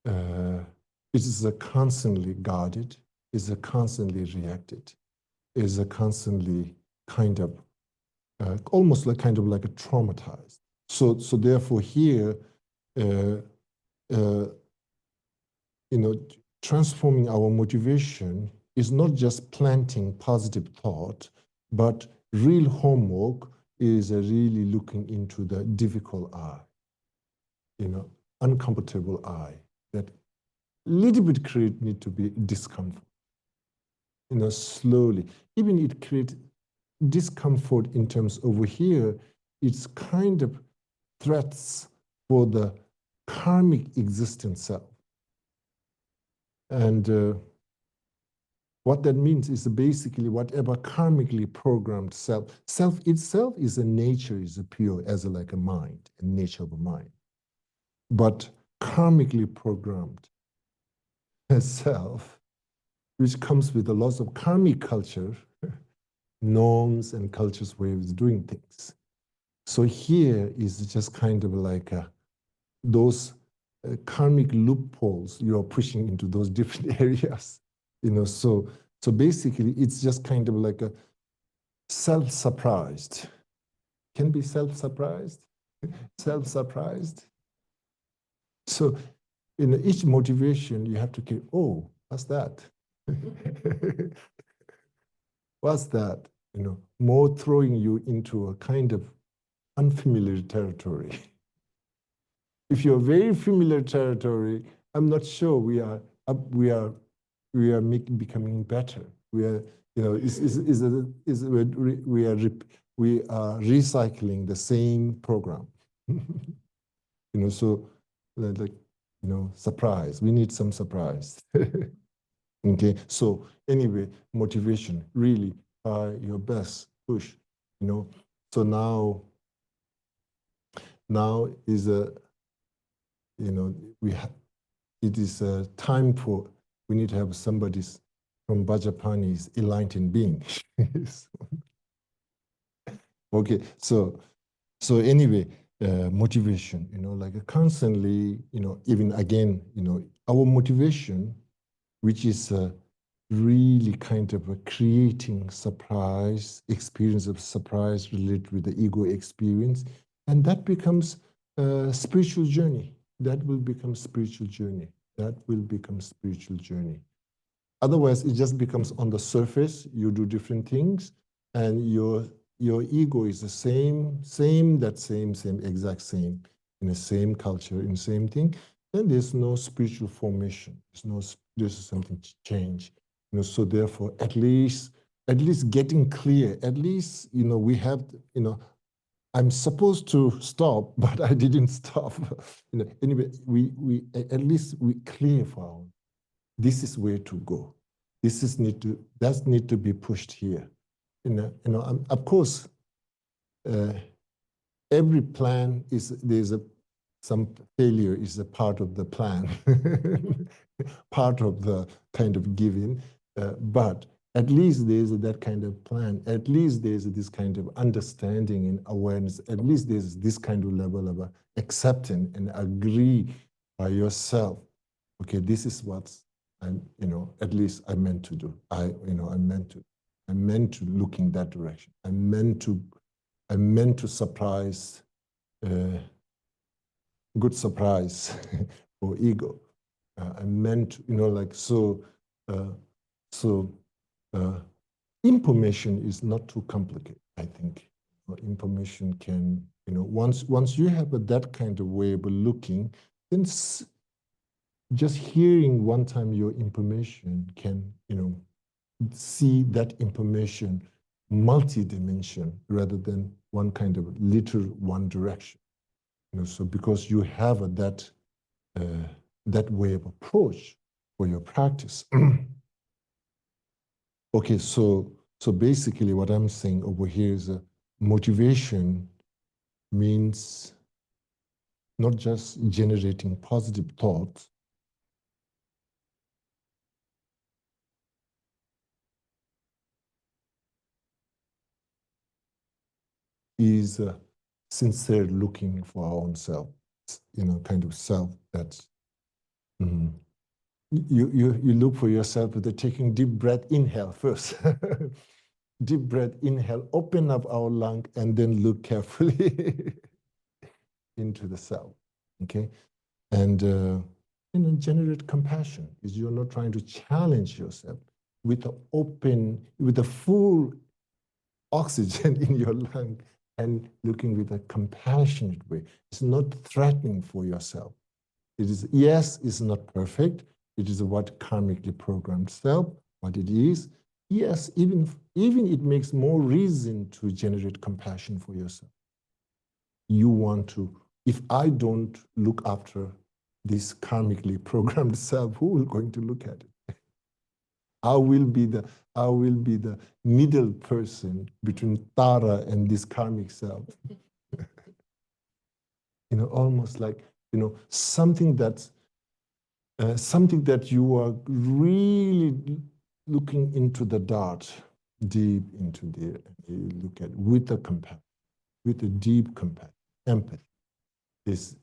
Speaker 1: It is a constantly guarded, is a constantly reacted, is a constantly kind of almost like kind of like a traumatized. So therefore here, transforming our motivation is not just planting positive thought, but real homework is really looking into the difficult eye, uncomfortable eye, that little bit need to be discomfort, slowly. Even it creates discomfort in terms over here, it's kind of threats for the karmic existence self. And what that means is basically whatever karmically programmed self. Self itself is a nature, is a pure, as like a mind, a nature of a mind. But karmically programmed self which comes with a lot of karmic culture, norms and cultures ways of doing things. So here is just kind of like those karmic loopholes you are pushing into those different areas. So basically it's just kind of like a self-surprised. Can be self-surprised, self-surprised. So in each motivation, you have to get, oh, what's that? What's that? More throwing you into a kind of unfamiliar territory. If you're very familiar territory, I'm not sure we are becoming better. We are, we are recycling the same program. So like, surprise. We need some surprise. Okay. So anyway, motivation, really try your best, push, So now is a, it is a time for, we need to have somebody from Vajrapani's enlightened being. Okay, so anyway, motivation, like constantly, even again, our motivation, which is really kind of a creating surprise, experience of surprise related with the ego experience, and that becomes a spiritual journey. That will become spiritual journey. That will become spiritual journey. Otherwise, it just becomes on the surface. You do different things, and your ego is the same, exact same, in the same culture, in the same thing. Then there's no spiritual formation. There's something to change. So therefore, at least getting clear. At least we have I'm supposed to stop, but I didn't stop. Anyway, we at least we clear for our, this is where to go. That need to be pushed here. Of course, every plan some failure is a part of the plan, part of the kind of giving, but at least there's that kind of plan. At least there's this kind of understanding and awareness. At least there's this kind of level of acceptance and agree by yourself. Okay, this is what at least I meant to do. I meant to look in that direction. I meant to surprise, good surprise for ego. I meant, information is not too complicated, I think. Information can, once you have that kind of way of looking, then just hearing one time your information can, see that information multi-dimension rather than one kind of literal one direction. So because you have that way of approach for your practice. Okay, so basically what I'm saying over here is motivation means not just generating positive thoughts, is sincere looking for our own self, kind of self that's, you look for yourself with taking deep breath, inhale first. Deep breath, inhale, open up our lung, and then look carefully into the self, okay? And generate compassion, is you're not trying to challenge yourself with the full oxygen in your lung and looking with a compassionate way. It's not threatening for yourself. It is, yes, it's not perfect. It is what karmically programmed self, what it is. Yes, even it makes more reason to generate compassion for yourself. You want to, if I don't look after this karmically programmed self, who will going to look at it? I will be the middle person between Tara and this karmic self. Almost like, something that you are really looking into the dart, deep into there, you look at with a compassion, with a deep compassion, empathy. There's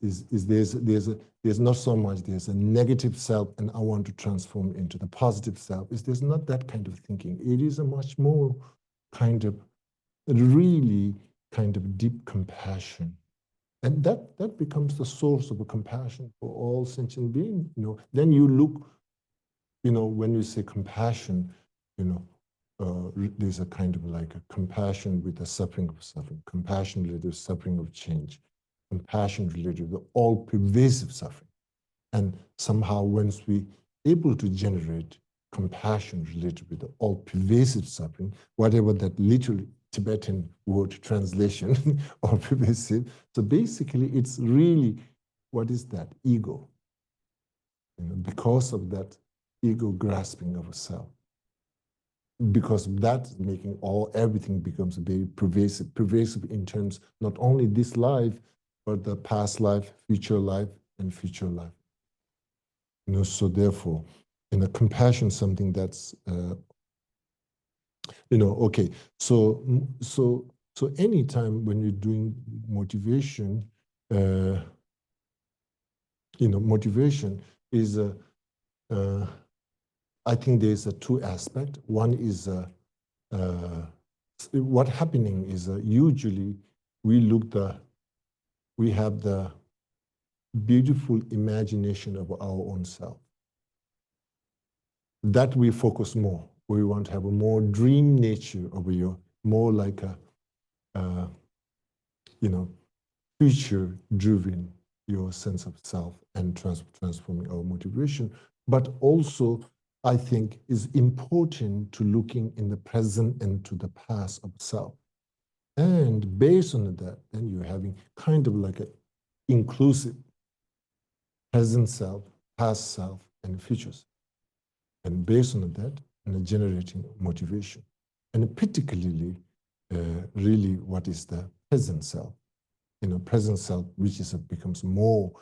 Speaker 1: not so much there's a negative self and I want to transform into the positive self. There's not that kind of thinking. It is a much more kind of really kind of deep compassion. And that becomes the source of a compassion for all sentient beings. Then you look, when you say compassion, there's a kind of like a compassion with the suffering of suffering, compassion related to suffering of change, compassion related to all pervasive suffering. And somehow once we able to generate compassion related with the all pervasive suffering, whatever that literally Tibetan word translation or pervasive. So basically it's really, what is that? Ego. Because of that ego grasping of a self. Because that's making everything becomes very pervasive in terms not only this life, but the past life, and future life. So therefore, compassion is something that's, okay. So anytime when you're doing motivation, motivation is I think there's a two aspect. One is what happening is usually we have the beautiful imagination of our own self. That we focus more. We want to have a more dream nature of more like a, future-driven your sense of self and transforming our motivation. But also, I think is important to looking in the present and to the past of self. And based on that, then you're having kind of like an inclusive present self, past self, and future self. And based on that, and generating motivation. And particularly, really, what is the present self? Present self, which becomes more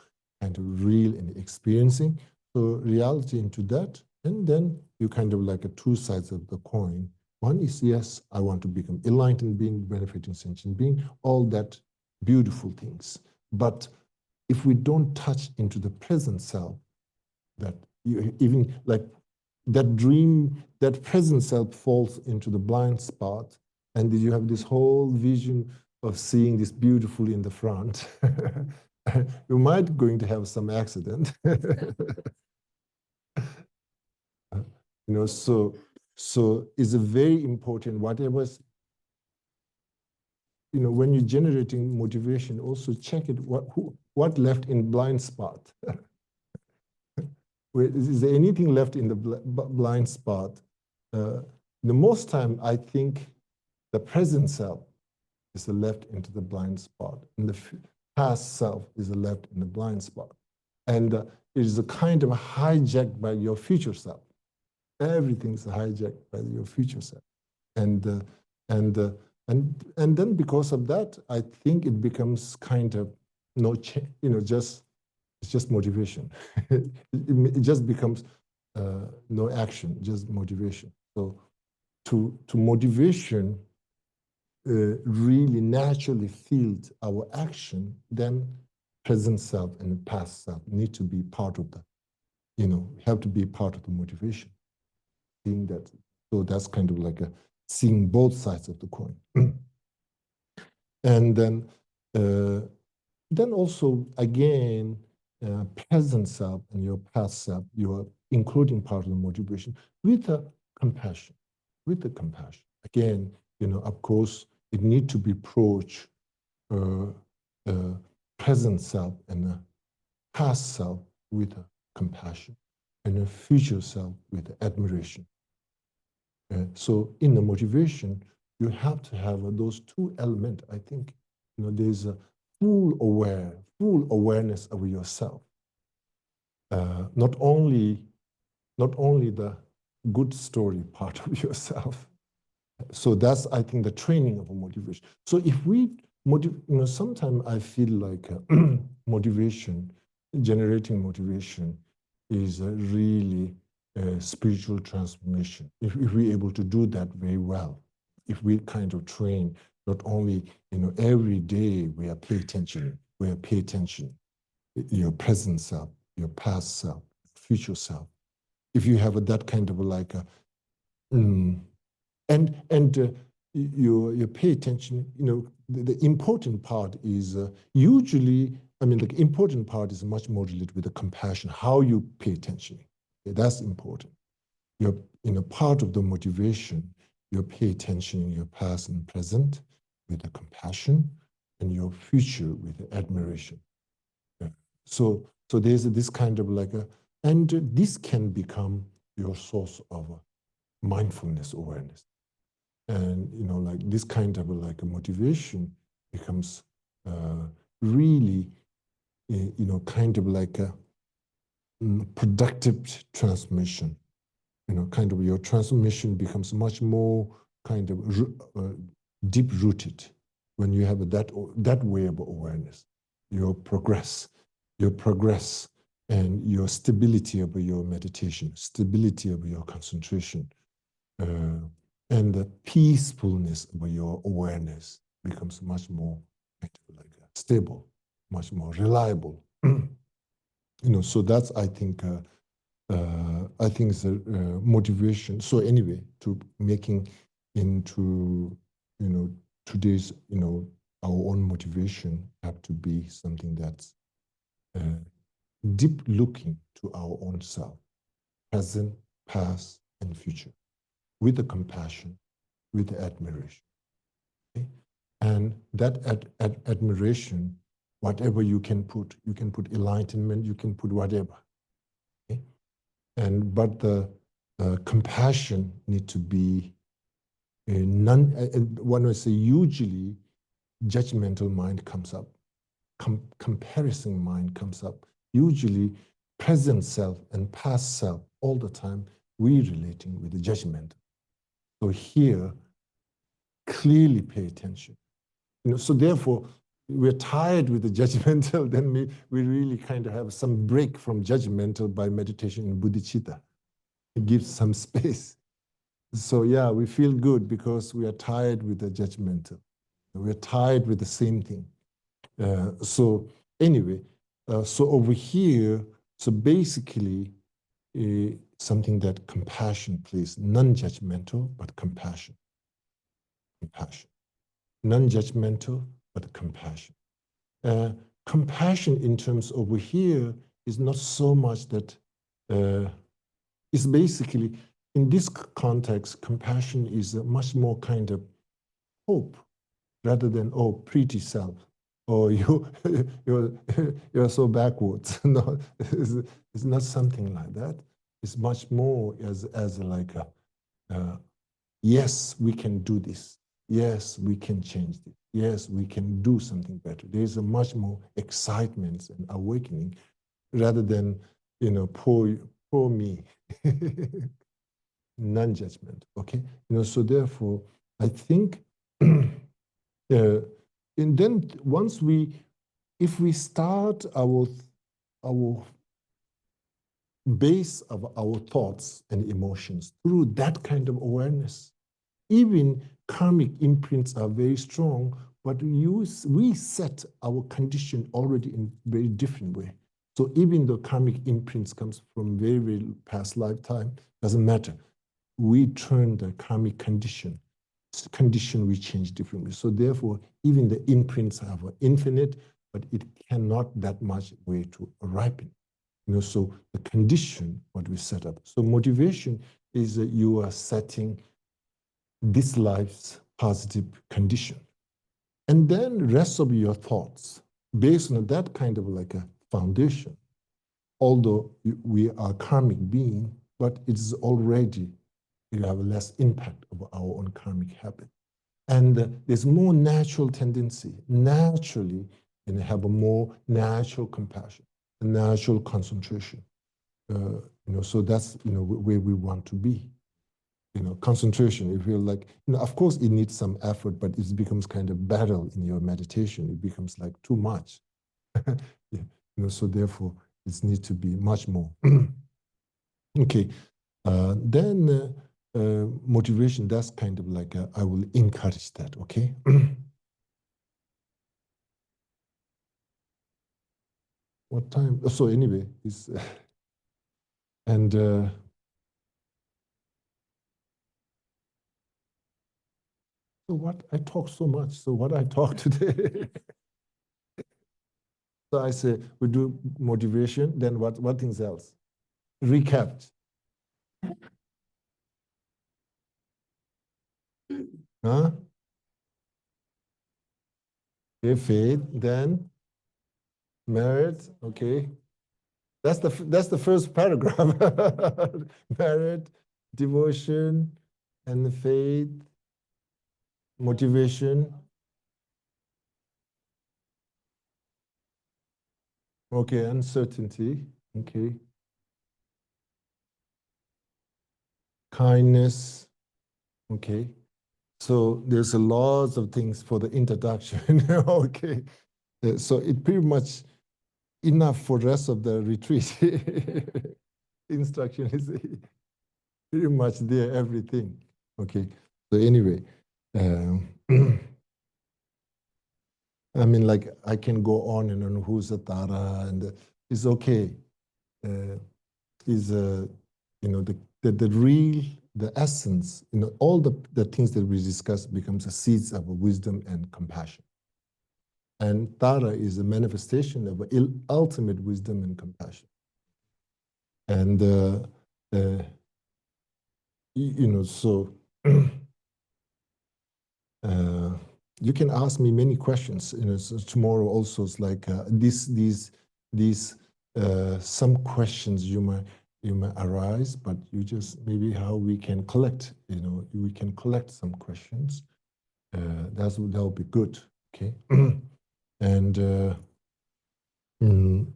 Speaker 1: kind of real and experiencing. So reality into that, and then you kind of like two sides of the coin. One is, yes, I want to become enlightened being, benefiting sentient being, all that beautiful things. But if we don't touch into the present self, that even like that dream, that present self falls into the blind spot, and you have this whole vision of seeing this beautifully in the front. You might going to have some accident. So it's a very important, whatever, when you're generating motivation, also check it, what left in blind spot? Is there anything left in the blind spot? The most time, I think the present self is left into the blind spot, and the past self is left in the blind spot. And it is a kind of hijacked by your future self. Everything's hijacked by your future self. And then because of that, I think it becomes kind of it's just motivation. it just becomes no action, just motivation. So to motivation really naturally feels our action, then present self and past self need to be part of the, have to be part of the motivation. Seeing that, so that's kind of like seeing both sides of the coin. And then also again, present self and your past self, you are including part of the motivation with the compassion, Again, of course, it needs to be approached present self and past self with compassion and a future self with admiration. So in the motivation, you have to have those two elements. I think there's a full awareness of yourself. Not only the good story part of yourself. So that's, I think, the training of a motivation. So if we sometimes I feel like motivation, generating motivation is really spiritual transformation. If we're able to do that very well, if we kind of train, not only, every day we are pay attention, your present self, your past self, future self. If you have that kind of like a, you pay attention, the important part is usually, the important part is much more related with the compassion, how you pay attention. Okay, that's important. You're part of the motivation, you pay attention in your past and present with the compassion, and your future with the admiration. Yeah. So there's this kind of like and this can become your source of mindfulness awareness. And, like this kind of like a motivation becomes really, kind of like a productive transmission. Kind of your transformation becomes much more kind of deep rooted when you have that way of awareness. Your progress, and your stability of your meditation, stability of your concentration, and the peacefulness of your awareness becomes much more kind of like stable, much more reliable. So that's, I think it's a motivation. So anyway, to making into, today's, our own motivation have to be something that's deep looking to our own self, present, past, and future, with the compassion, with the admiration. Okay? And that admiration, whatever you can put enlightenment, you can put whatever. Okay? But the compassion need to be one would say usually judgmental mind comes up, comparison mind comes up. Usually present self and past self all the time, we relating with the judgment. So here, clearly pay attention. So therefore, we're tired with the judgmental, then we really kind of have some break from judgmental by meditation in bodhicitta. It gives some space. So yeah, we feel good because we are tired with the judgmental. We're tired with the same thing. So anyway, so over here, so basically something that compassion plays, non-judgmental, but compassion. Compassion. Non-judgmental, but compassion. Compassion in terms over here is not so much that, it's basically, in this context, compassion is a much more kind of hope rather than, oh, pretty self, or you're so backwards. No, it's not something like that. It's much more as like yes, we can do this. Yes, we can change this. Yes, we can do something better. There's a much more excitement and awakening rather than, poor me. Non-judgment, okay? So therefore, I think, and then once if we start our base of our thoughts and emotions through that kind of awareness, even karmic imprints are very strong, but we set our condition already in very different way. So even though karmic imprints comes from very, very past lifetime, doesn't matter. We turn the karmic condition we change differently. So therefore, even the imprints have an infinite, but it cannot that much way to ripen. So the condition, what we set up. So motivation is that you are setting this life's positive condition. And then rest of your thoughts, based on that kind of like a foundation, although we are karmic being, but it's already, you have less impact of our own karmic habit. And there's more natural tendency, naturally, and have a more natural compassion, a natural concentration. So that's, where we want to be. Concentration, you feel like, of course it needs some effort, but it becomes kind of battle in your meditation. It becomes like too much. Yeah. So therefore, it needs to be much more. Okay. Then motivation, that's kind of like, I will encourage that, okay? What time? So anyway, it's, and so what, I talk so much, so what I talk today? So I say, we do motivation, then what things else? Recap. Huh? Okay, faith, then merit, okay. That's the first paragraph. Merit, devotion, and faith, motivation. Okay, uncertainty. Okay. Kindness. Okay. So there's a lot of things for the introduction. Okay. So it pretty much enough for the rest of the retreat. Instruction is pretty much there, everything. Okay. So anyway, I mean, like I can go on and on who's a Tara, and it's okay. Is you know, the real, the essence, you know, all the things that we discuss becomes the seeds of wisdom and compassion. And Tara is a manifestation of ultimate wisdom and compassion. And you know, so you can ask me many questions. You know, so tomorrow also it's like these some questions you might arise, but you just maybe how we can collect. You know, we can collect some questions. That'll be good. Okay, and mm,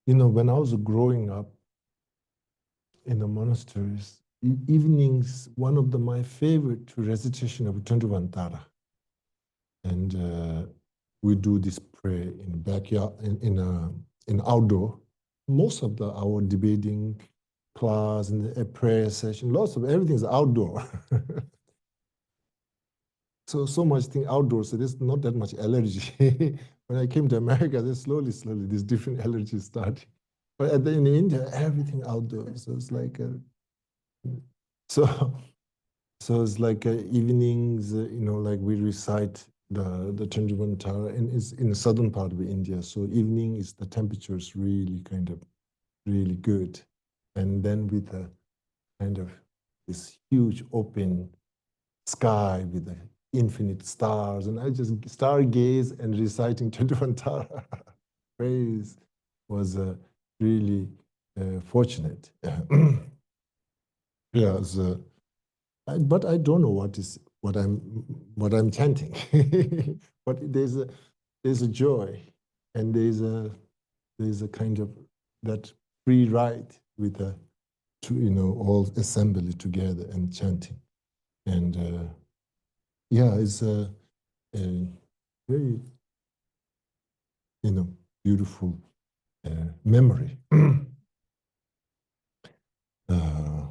Speaker 1: you know, when I was growing up in the monasteries, evenings, one of my favorite recitation of 21 Tara. And we do this prayer in the backyard, in outdoor. Most of our debating class and a prayer session, lots of everything's outdoor. so much thing outdoors, so there's not that much allergy. When I came to America, then slowly, these different allergies started. But in India, everything outdoors. So it's like, so So it's like evenings, you know, like we recite the Chandravan Tara, and it's in the southern part of India. So evening is the temperature is really kind of really good, and then with a kind of this huge open sky with the infinite stars, and I just stargaze and reciting Chandravan Tara. Praise was really fortunate. Yeah, so but I don't know what I'm chanting. But there's a joy, and there's a kind of that free ride with the you know, all assembly together and chanting, and yeah, it's a very, you know, beautiful memory. uh,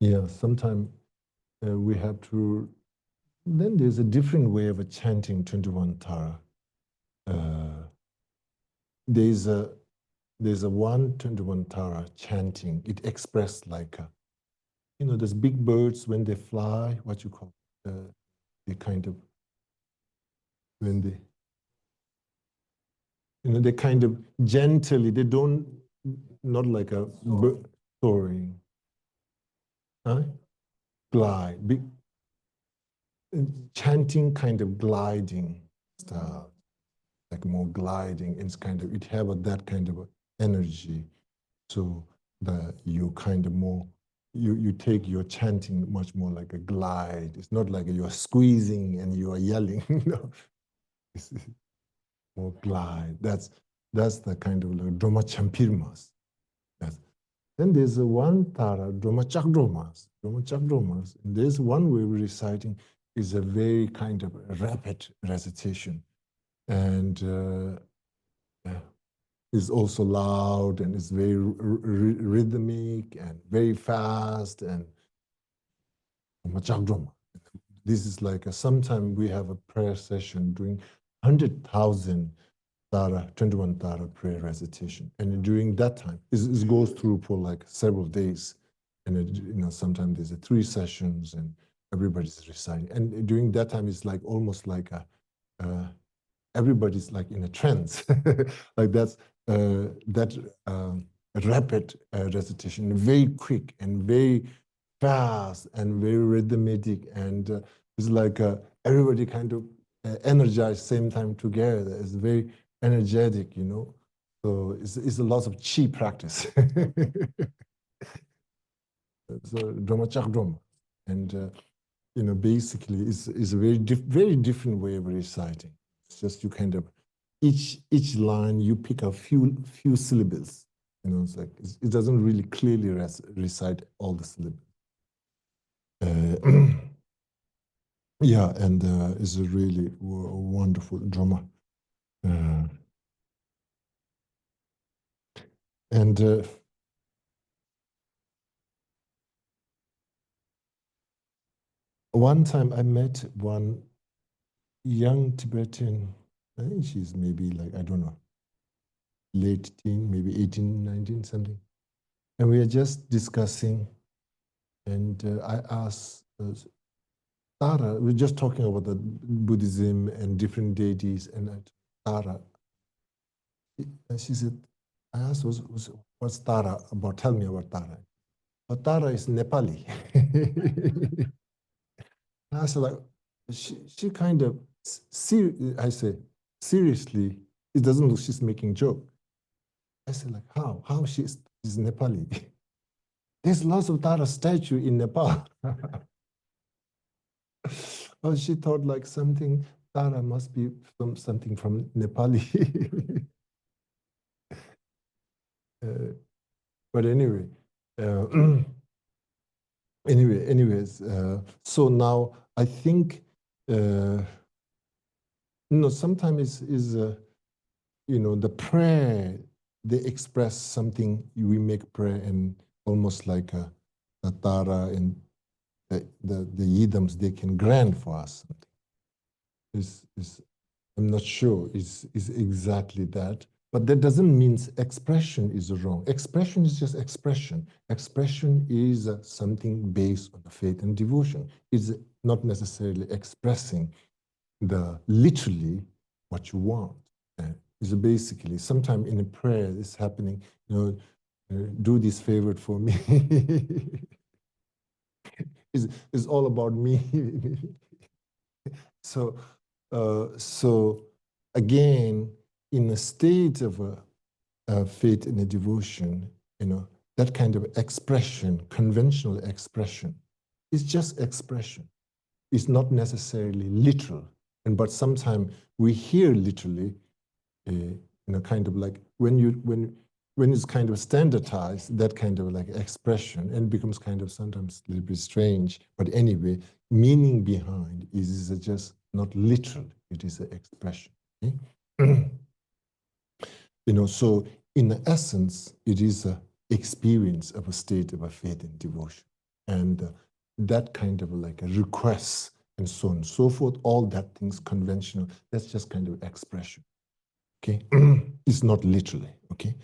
Speaker 1: yeah, sometimes we have to. Then there's a different way of chanting 21 Tara. Uh, there's a there's a 121 Tara chanting. It expressed like you know, those big birds when they fly, what you call they kind of when they, you know, they kind of gently, they don't, not like a bird soaring, huh? Glide, big chanting, kind of gliding style, like more gliding. It's kind of, it have that kind of energy. So that you kind of more, you take your chanting much more like a glide. It's not like you're squeezing and you are yelling. No, it's more glide. That's the kind of like Dharma Champirmas. Yes. Then there's one Tara, Dromachakdromas. Dromachakdromas. And there's one way we're reciting is a very kind of rapid recitation. And is also loud and is very rhythmic and very fast and Dromachakdroma. This is like sometime we have a prayer session doing 100,000 Tara, 21 Tara prayer recitation. And during that time, it goes through for like several days. And sometimes there's 3 sessions and everybody's reciting. And during that time, it's like almost like everybody's like in a trance. Like that rapid recitation, very quick and very fast and very rhythmic. And it's like everybody kind of energized same time together. It's very energetic, So it's a lot of chi practice. So drama chak drama. And basically it's a very different way of reciting. It's just you kind of each line you pick a few syllables. It's like it doesn't really clearly recite all the syllables. Yeah, and it's a really wonderful drama. And one time I met one young Tibetan, I think she's maybe like, I don't know, late teen, maybe 18, 19, something. And we are just discussing, and I asked Tara, we're just talking about the Buddhism and different deities, and Tara, and she said, I asked, what's Tara about? Tell me about Tara. But Tara is Nepali. I said, like, she kind of, I say, seriously, it doesn't look she's making joke. I said, like, how? How is Nepali? There's lots of Tara statue in Nepal. Oh, she thought like Tara must be something from Nepali. But anyway, uh, anyways, so now I think, sometimes the prayer, they express something, we make prayer and almost like a Tara and the yidams, they can grant for us. I'm not sure is exactly that, but that doesn't mean expression is wrong. Expression is just expression. Expression is something based on faith and devotion. It's not necessarily expressing the literally what you want. It's basically sometimes in a prayer it's happening, do this favor for me. It's all about me. So again, in a state of faith and a devotion, that kind of expression, conventional expression, is just expression. It's not necessarily literal. But sometimes we hear literally, kind of like when it's kind of standardized, that kind of like expression, and becomes kind of sometimes a little bit strange. But anyway, meaning behind is just not literal. It is an expression. Okay? So in essence, it is an experience of a state of a faith and devotion. And that kind of like a request and so on and so forth, all that things conventional, that's just kind of expression. Okay? It's not literally, okay?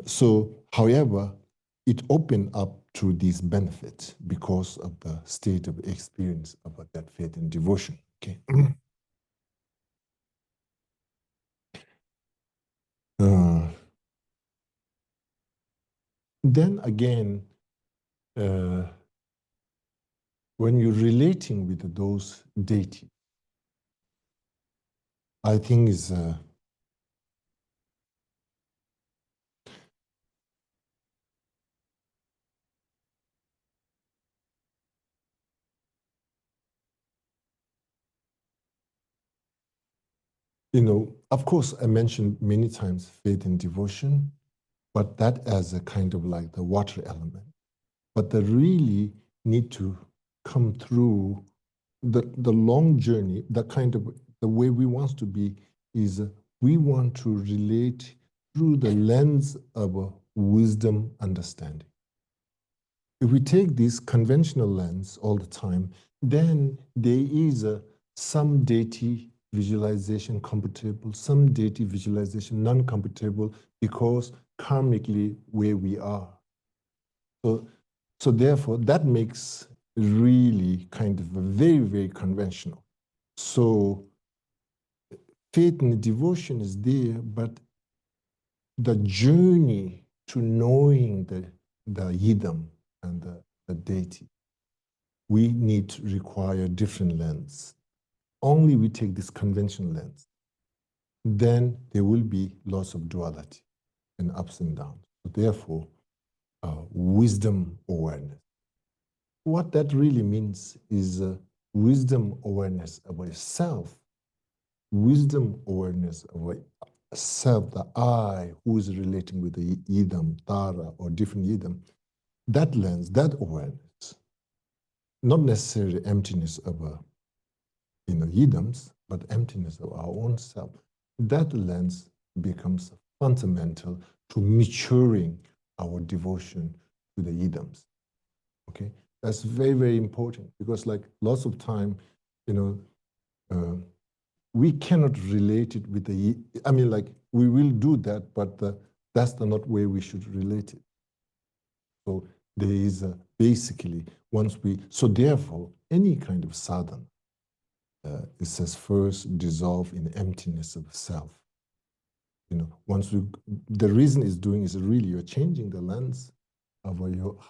Speaker 1: So, however, it opened up to these benefits because of the state of experience of that faith and devotion. Okay. Then again, when you're relating with those deities, I think is of course, I mentioned many times faith and devotion, but that as a kind of like the water element. But they really need to come through the long journey, the kind of the way we want to be is we want to relate through the lens of a wisdom understanding. If we take this conventional lens all the time, then there is some deity visualization compatible, some deity visualization non-compatible because karmically where we are. So therefore, that makes really kind of very, very conventional. So faith and devotion is there, but the journey to knowing the yidam and the deity, we need to require different lens. Only we take this conventional lens, then there will be lots of duality and ups and downs. So therefore, wisdom awareness. What that really means is wisdom awareness about self, wisdom awareness about self, the I who is relating with the yidam, tara, or different yidam. That lens, that awareness, not necessarily emptiness of yidams, but emptiness of our own self. That lens becomes fundamental to maturing our devotion to the yidams. Okay, that's very, very important because, like, lots of time, we cannot relate it with the. I mean, like, we will do that, but that's the not way we should relate it. So there is basically once we. So therefore, any kind of sadhana, it says first dissolve in emptiness of self. Once we, the reason is doing is really you're changing the lens of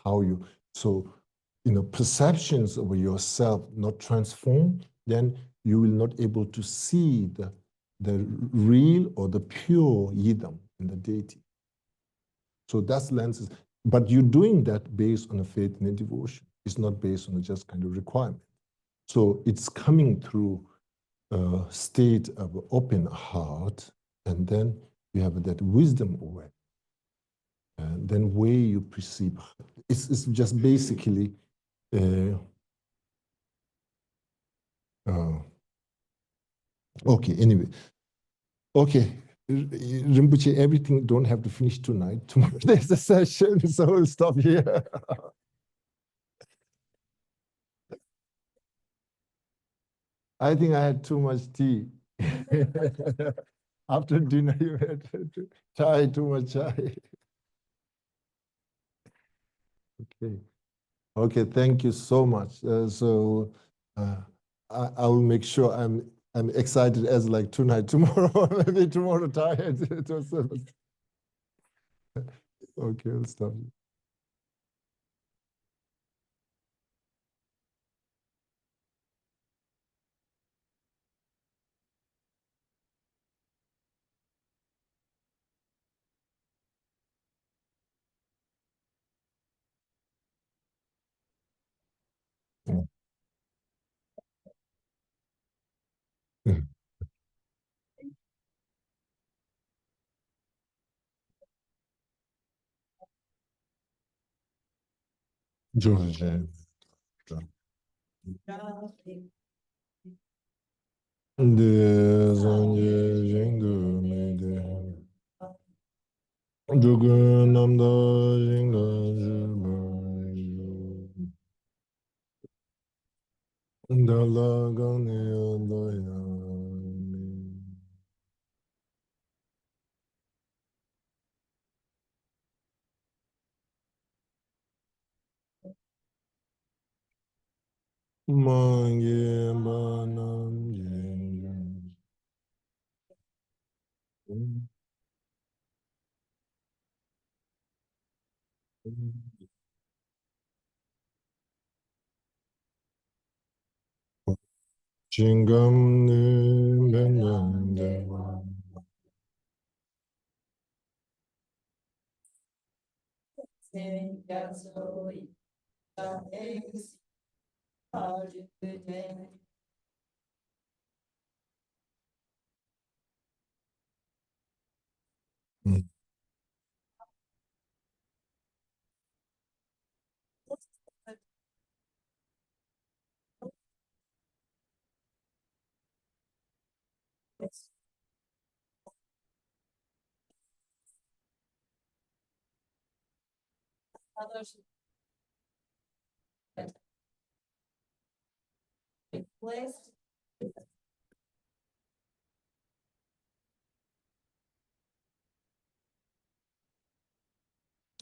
Speaker 1: how you. So perceptions of yourself not transformed, then you will not able to see the real or the pure yidam in the deity. So that's lenses. But you're doing that based on a faith and a devotion. It's not based on a just kind of requirement. So it's coming through a state of open heart, and then you have that wisdom awareness. And then where you perceive, it's just basically okay, anyway. Okay, Rinpoche, everything don't have to finish tonight. Tomorrow there's a session, so we'll stop here. I think I had too much tea. After dinner, you had chai, too much chai. Okay. Okay, thank you so much. So I will make sure I'm excited as like tonight, tomorrow, maybe tomorrow tired. Okay, I'll stop. George. De zanje jingu me de dugu namda jinga juba dala gane andaya mange banam jinga Chingam ni benande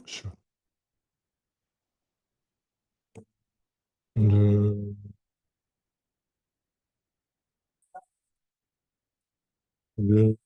Speaker 1: Sure. The the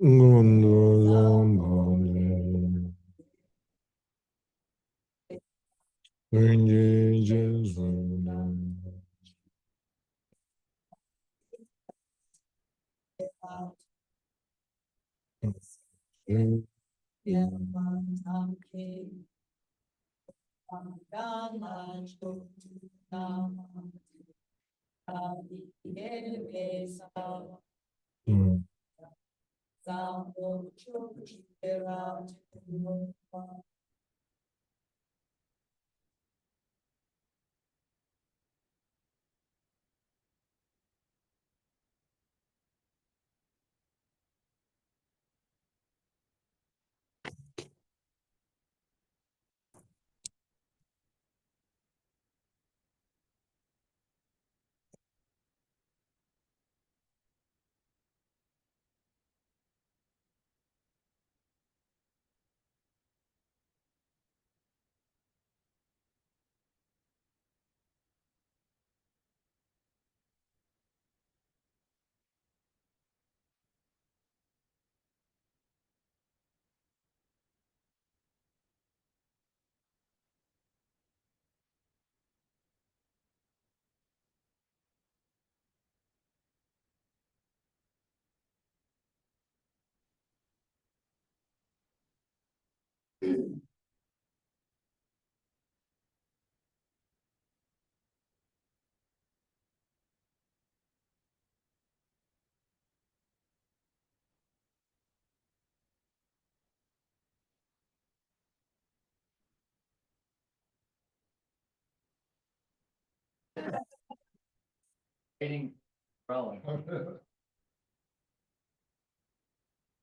Speaker 1: Ngondo Zambale Wenye Jesu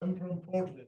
Speaker 1: I'm from Portland.